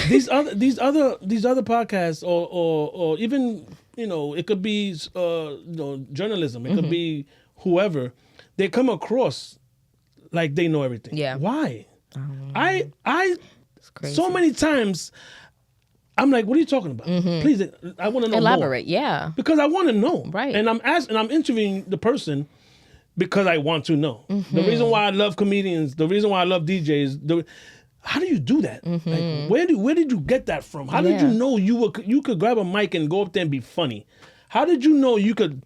These other podcasts or even it could be journalism. It could be whoever. They come across like they know everything. Yeah. Why? I It's crazy. So many times I'm like, what are you talking about? Mm-hmm. Please, I want to know Elaborate, more. Yeah. Because I want to know. Right. And I'm interviewing the person because I want to know. Mm-hmm. The reason why I love comedians, the reason why I love DJs, how do you do that? Mm-hmm. Like, where did you get that from? How did you know you could grab a mic and go up there and be funny? How did you know you could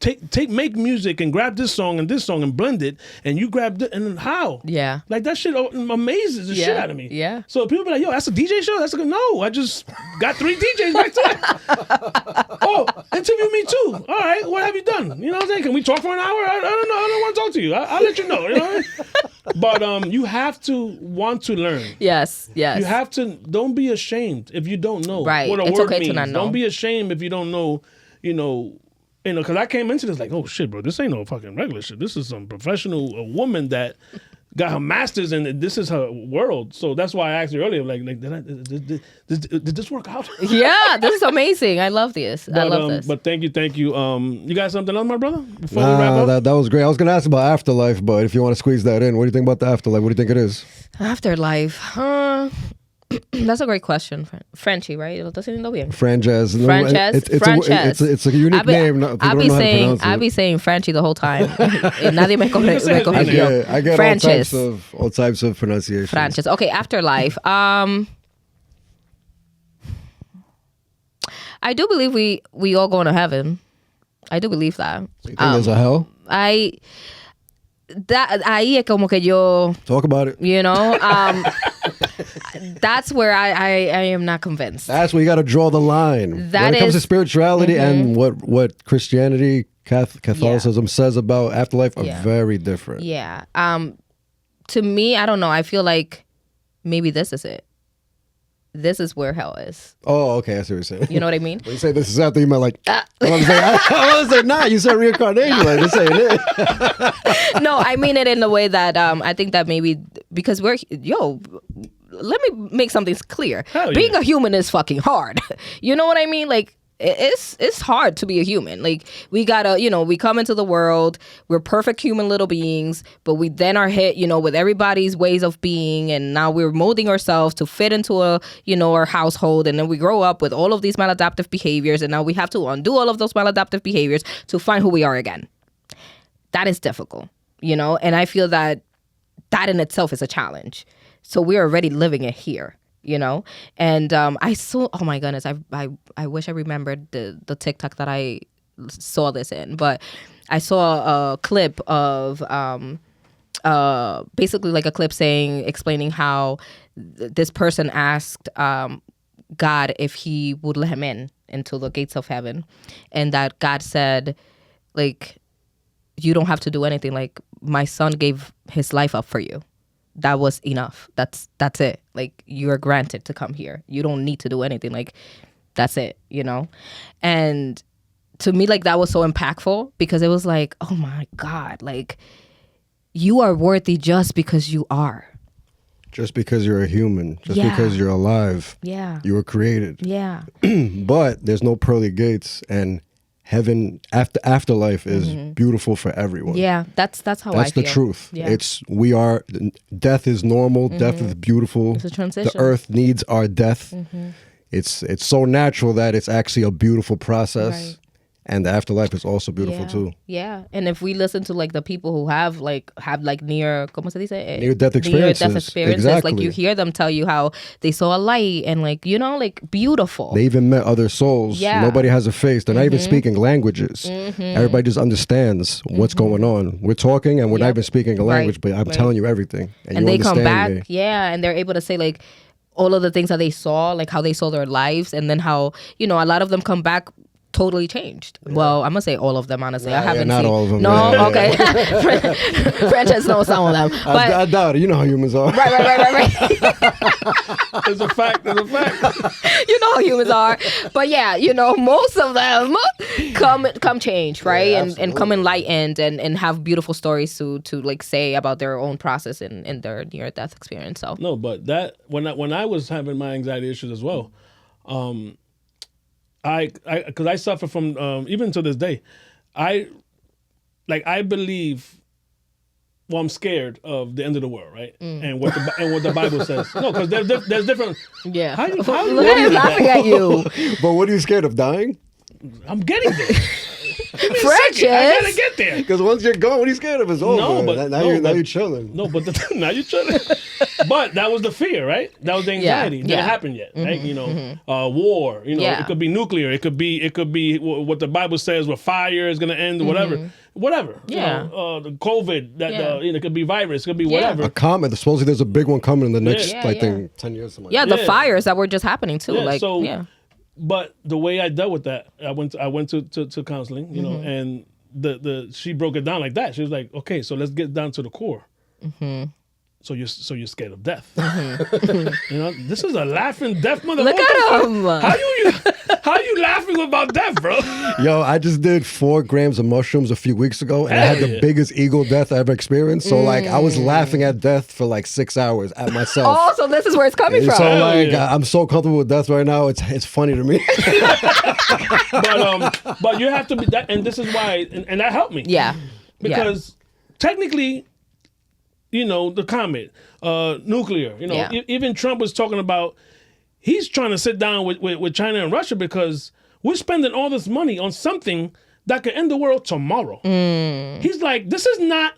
make music and grab this song and blend it, and you grabbed it, and how? Yeah. Like, that shit amazes the shit out of me. Yeah. So people be like, yo, that's a DJ show? That's a good, no, I just got 3 DJs back to it. Oh, interview me too. All right, what have you done? You know what I'm saying? Can we talk for an hour? I don't know. I don't want to talk to you. I'll let you know. You know what I mean? But you have to want to learn. Yes. You have to, don't be ashamed if you don't know what a word okay means. To not know. Don't be ashamed if you don't know, because I came into this like, oh shit, bro, this ain't no fucking regular shit. This is some professional woman that got her master's and this is her world. So that's why I asked you earlier, like did this work out? Yeah, this is amazing. I love this. I love this. But thank you. You got something else, my brother? Before we wrap up? That was great. I was gonna ask about Afterlife, but if you want to squeeze that in, what do you think about the Afterlife? What do you think it is? Afterlife, that's a great question. Frenchie, right? Lo estoy diciendo bien. Frances. It's a unique name. I'll be saying Frenchie the whole time. Nadie me corrigió. I get all types of pronunciations. Frances. Okay, Afterlife. I do believe we all going to heaven. I do believe that. So you think there's a hell? Ahí es como que yo talk about it. That's where I am not convinced. That's where you got to draw the line. When it comes to spirituality and what Christianity, Catholicism says about afterlife are very different. Yeah. To me, I don't know. I feel like maybe this is it. This is where hell is. Oh, okay. I see what you're saying. You know what I mean? When you say this is after, you might like, I want to say, nah, you said reincarnation. Like, this ain't it. No, I mean it in the way that I think that maybe because let me make something clear. Being a human is fucking hard. You know what I mean? Like, it's hard to be a human. Like, we gotta, we come into the world, we're perfect human little beings, but we then are hit, with everybody's ways of being, and now we're molding ourselves to fit into our household, and then we grow up with all of these maladaptive behaviors, and now we have to undo all of those maladaptive behaviors to find who we are again. That is difficult, and I feel that in itself is a challenge. So we're already living it here. And I saw, oh my goodness, I wish I remembered the TikTok that I saw this in, but I saw a clip of basically like a clip explaining how this person asked God if he would let him into the gates of heaven, and that God said, like, you don't have to do anything. Like, my son gave his life up for you. That was enough. That's it. Like, you are granted to come here. You don't need to do anything. Like, that's it, And to me, like, that was so impactful, because it was like, oh my God, like, you are worthy just because you are. Just because you're a human. Just because you're alive. Yeah. You were created. Yeah. But there's no pearly gates, and heaven, afterlife is beautiful for everyone. Yeah, that's how I feel. That's the truth. Yeah. Death is normal. Death is beautiful. It's a transition. The earth needs our death. It's so natural that it's actually a beautiful process. Right. And the afterlife is also beautiful too. Yeah, and if we listen to like the people who have near, ¿cómo se dice? Near-death experiences. Near-death experiences. Exactly. Like, you hear them tell you how they saw a light and like beautiful. They even met other souls. Yeah. Nobody has a face. They're not even speaking languages. Everybody just understands what's going on. We're talking and we're not even speaking a language, but I'm telling you everything. And you they understand come back, me. and they're able to say like all of the things that they saw, like how they saw their lives, and then how a lot of them come back totally changed. Yeah. Well, I'm gonna say all of them, honestly. I haven't not seen all of them. No, okay. Frances knows some of them. But I doubt it. You know how humans are. Right. It's a fact. You know how humans are. But yeah, most of them come change, right? Yeah, and come enlightened and have beautiful stories to like say about their own process in their near death experience. So no, but that when I was having my anxiety issues as well, because I suffer from even to this day, I believe. Well, I'm scared of the end of the world, right? And what the Bible says. No, because there's different. Yeah. How Look at him laughing at you. But what are you scared of, dying? I'm getting there. Frances, I gotta get there. Because once you're gone, what are you scared of? It's over. No, but now you're chilling. No, but now you're chilling. But that was the fear, right? That was the anxiety. It didn't happen yet, right? War. It could be nuclear. It could be what the Bible says, where fire is gonna end, whatever. Yeah. The COVID. It could be virus. It could be whatever. A comet. Supposedly there's a big one coming in the next, I think, 10 years. Something like the fires that were just happening too. But the way I dealt with that, I went to counseling, and she broke it down like that. She was like, okay, so let's get down to the core. So you're scared of death. This is a laughing deaf mother. Look at him. How you laughing about death, bro? Yo, I just did 4 grams of mushrooms a few weeks ago, and I had the biggest ego death I ever experienced. So I was laughing at death for like 6 hours at myself. Oh, so this is where it's coming from. So I'm so comfortable with death right now. It's funny to me. But you have to be that, and this is why, and that helped me. Yeah. Because technically, the comet, nuclear, even Trump was talking about, he's trying to sit down with China and Russia because we're spending all this money on something that could end the world tomorrow. He's like, this is not,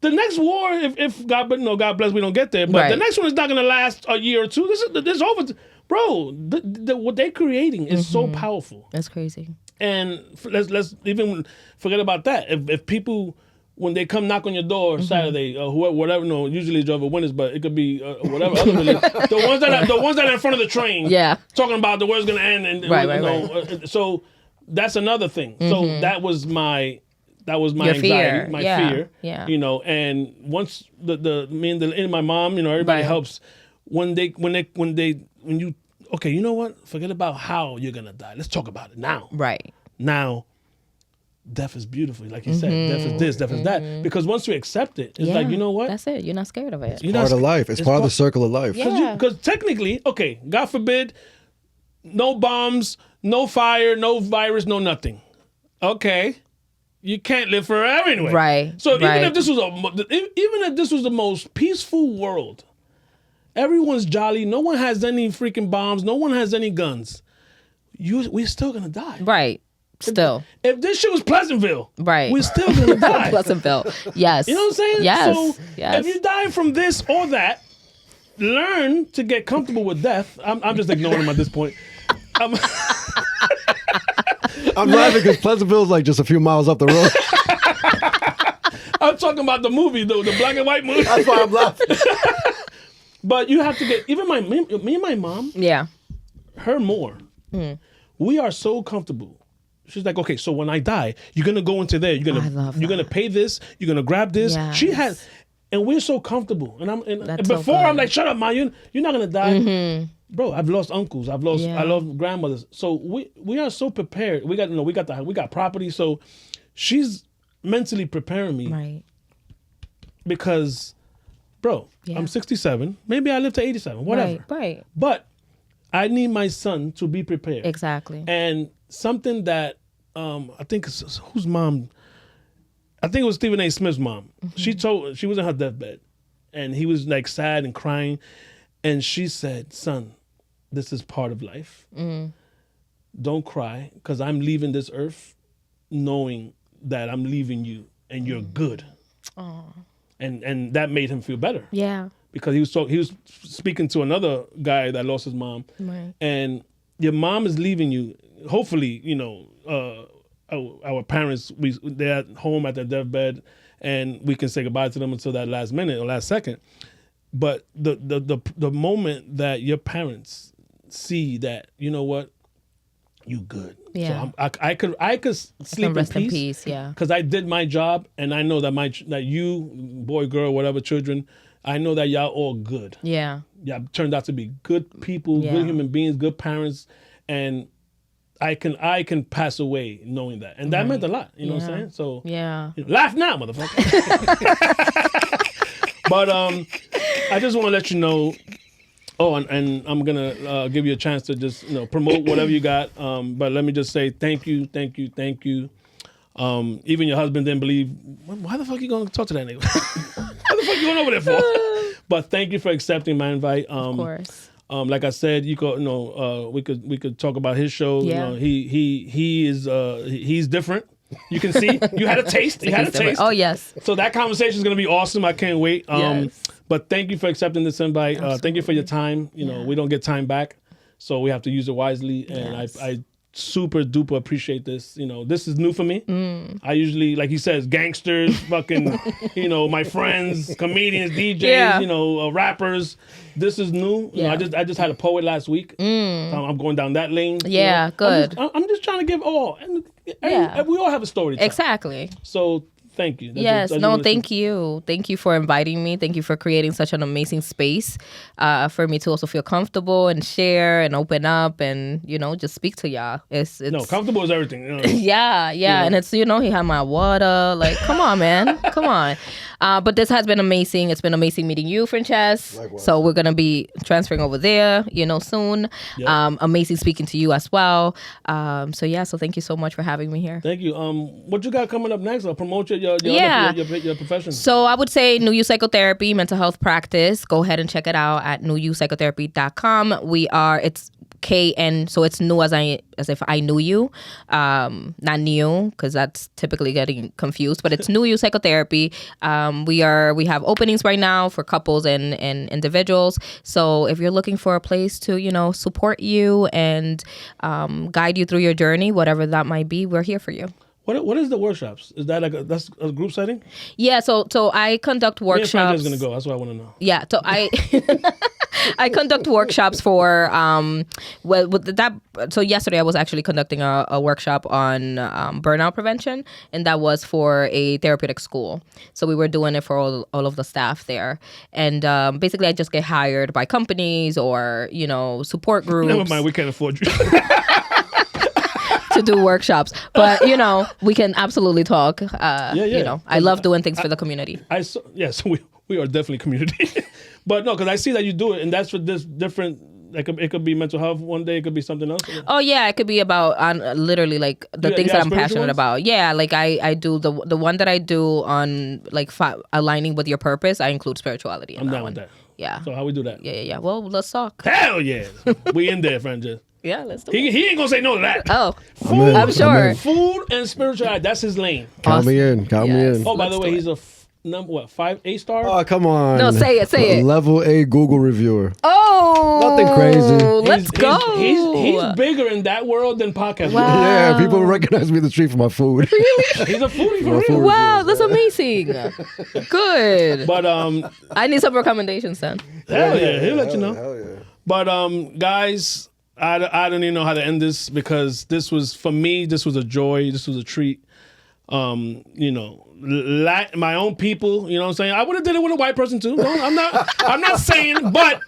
the next war, if God bless, we don't get there, but the next one is not going to last a year or two. This is over. Bro, what they're creating is so powerful. That's crazy. And let's even forget about that. If people, when they come knock on your door Saturday, whatever, usually Jehovah's Witness, but it could be whatever other religion. The ones that are in front of the train, talking about the world's gonna end, and right. So that's another thing. So that was my anxiety, fear. my fear. Yeah. And once me and my mom, everybody helps. When you okay, you know what? Forget about how you're gonna die. Let's talk about it now. Right. Now, death is beautiful, like you said. Death is this, death is that. Because once you accept it, it's like, you know what? That's it. You're not scared of it. It's part of life. It's part of the circle of life. Because technically, okay, God forbid, no bombs, no fire, no virus, no nothing. Okay, you can't live forever anyway. Right. So right. even if this was the most peaceful world, everyone's jolly, no one has any freaking bombs, no one has any guns. We're still gonna die. Right. Still. If this shit was Pleasantville, right, we're still gonna die. Pleasantville. Yes. You know what I'm saying? Yes. So if you die from this or that, learn to get comfortable with death. I'm just ignoring him at this point. I'm laughing because Pleasantville is like just a few miles up the road. I'm talking about the movie, though, the black and white movie. That's why I'm laughing. But you have to get, even me and my mom, yeah, her more. We are so comfortable. She's like, okay, so when I die, you're gonna go into there. You're gonna pay this. You're gonna grab this. Yes. She has, and we're so comfortable. And That's before so I'm like, shut up, Ma. You're not gonna die, bro. I've lost uncles. I Yeah. lost grandmothers. So we are so prepared. We got property. So she's mentally preparing me, right, because, bro, Yeah. I'm 67. Maybe I live to 87. Whatever. right, But I need my son to be prepared. exactly. And something that I think whose mom? I think it was Stephen A. Smith's mom. She was in her deathbed, and he was like sad and crying, and she said, "Son, this is part of life. Don't cry, because I'm leaving this earth, knowing that I'm leaving you, and you're good." And that made him feel better. Yeah, Because he was speaking to another guy that lost his mom, right, and your mom is leaving you. Hopefully, our parents, they're at home at their deathbed, and we can say goodbye to them until that last minute or last second. But the moment that your parents see that, you know what, you good. Yeah. So I could sleep in rest in peace. peace, yeah. Because I did my job, and I know that you, boy, girl, whatever, children, I know that y'all all good. yeah, Y'all turned out to be good people, Yeah. good human beings, good parents, and I can pass away knowing that, and that meant a lot. You know what I'm Yeah. saying? So yeah. laugh now, motherfucker. But I just want to let you know. Oh, and I'm gonna give you a chance to just promote whatever you got. But let me just say thank you. Even your husband didn't believe. Why the fuck you gonna talk to that nigga? What the fuck you going over there for? But thank you for accepting my invite. Of course. Like I said, you could, we could talk about his show. Yeah. He's different. You can see you had a taste. You had a taste. Oh yes. So that conversation is gonna be awesome. I can't wait. Yes. But thank you for accepting this invite. Thank you for your time. We don't get time back, so we have to use it wisely. And Yes. I super duper appreciate this. This is new for me. I usually, like he says, gangsters, fucking, my friends, comedians, DJs, Yeah. Rappers. This is new. Yeah. I just had a poet last week. I'm going down that lane. Yeah, good. I'm just trying to give all. And Yeah. we all have a story to tell. Exactly. So thank you. Yes. No, thank you. Thank you for inviting me. Thank you for creating such an amazing space for me to also feel comfortable and share and open up and, just speak to y'all. It's No, comfortable is everything. Yeah. And it's, he had my water. Like, come on, man. Come on. But this has been amazing. It's been amazing meeting you, Frances. Likewise. So we're going to be transferring over there, soon. Yep. Amazing speaking to you as well. So thank you so much for having me here. Thank you. What you got coming up next? Promote your Yeah. your profession. So I would say New You Psychotherapy, mental health practice. Go ahead and check it out at newyoupsychotherapy.com. It's KN, so it's new as if I knew you, not new, because that's typically getting confused. But it's New You Psychotherapy. We have openings right now for couples and individuals. So if you're looking for a place to support you and guide you through your journey, whatever that might be, we're here for you. What is the workshops? Is that that's a group setting? Yeah, so I conduct Me and workshops. Frances gonna go. That's what I want to know. Yeah, so I conduct workshops for So yesterday I was actually conducting a workshop on burnout prevention, and that was for a therapeutic school. So we were doing it for all of the staff there, and basically I just get hired by companies or support groups. Never mind, we can't afford you. To do workshops, but we can absolutely talk. Yeah. I love doing things for the community. Yes, we are definitely community. But no, because I see that you do it, and that's for this different it could be mental health one day. It could be something else. Oh yeah, it could be about on literally like the Yeah, things yeah, that I'm spiritual passionate ones? about. Yeah, like I do the one that I do on like aligning with your purpose. I include spirituality in I'm that down one. with that. Yeah. So how we do that? Yeah. Well, let's talk. Hell yeah, we in there, friend. Just. Yeah, let's do it. He ain't gonna say no to that. Oh, in. I'm sure. in. Food and spirituality. That's his lane. Count me in. Count me Yes. in. Oh, by Let's the way, do he's a number 5 star. Oh, come on. No, say it, say it. Level A Google reviewer. Oh, Nothing crazy. Let's go. He's bigger in that world than podcast. Wow. Yeah, people recognize me in the street for my food. He's a foodie for My real. food. Wow, that's amazing. Good. But I need some recommendations then. hell yeah, he'll let you know. Hell yeah. But guys, I don't even know how to end this because this was for me. This was a joy. This was a treat. You know, my own people. You know what I'm saying? I would have did it with a white person too. No, I'm not saying. But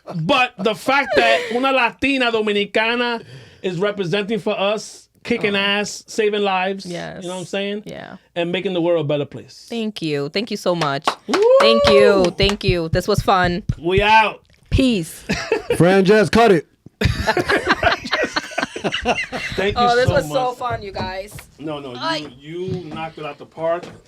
the fact that una Latina Dominicana is representing for us, kicking ass, saving lives. Yes. You know what I'm saying? Yeah. And making the world a better place. Thank you. Thank you so much. Woo! Thank you. This was fun. We out. Peace. Fran Jazz, cut it. Thank you Oh, this so was much. so fun, you guys. No, you knocked it out the park.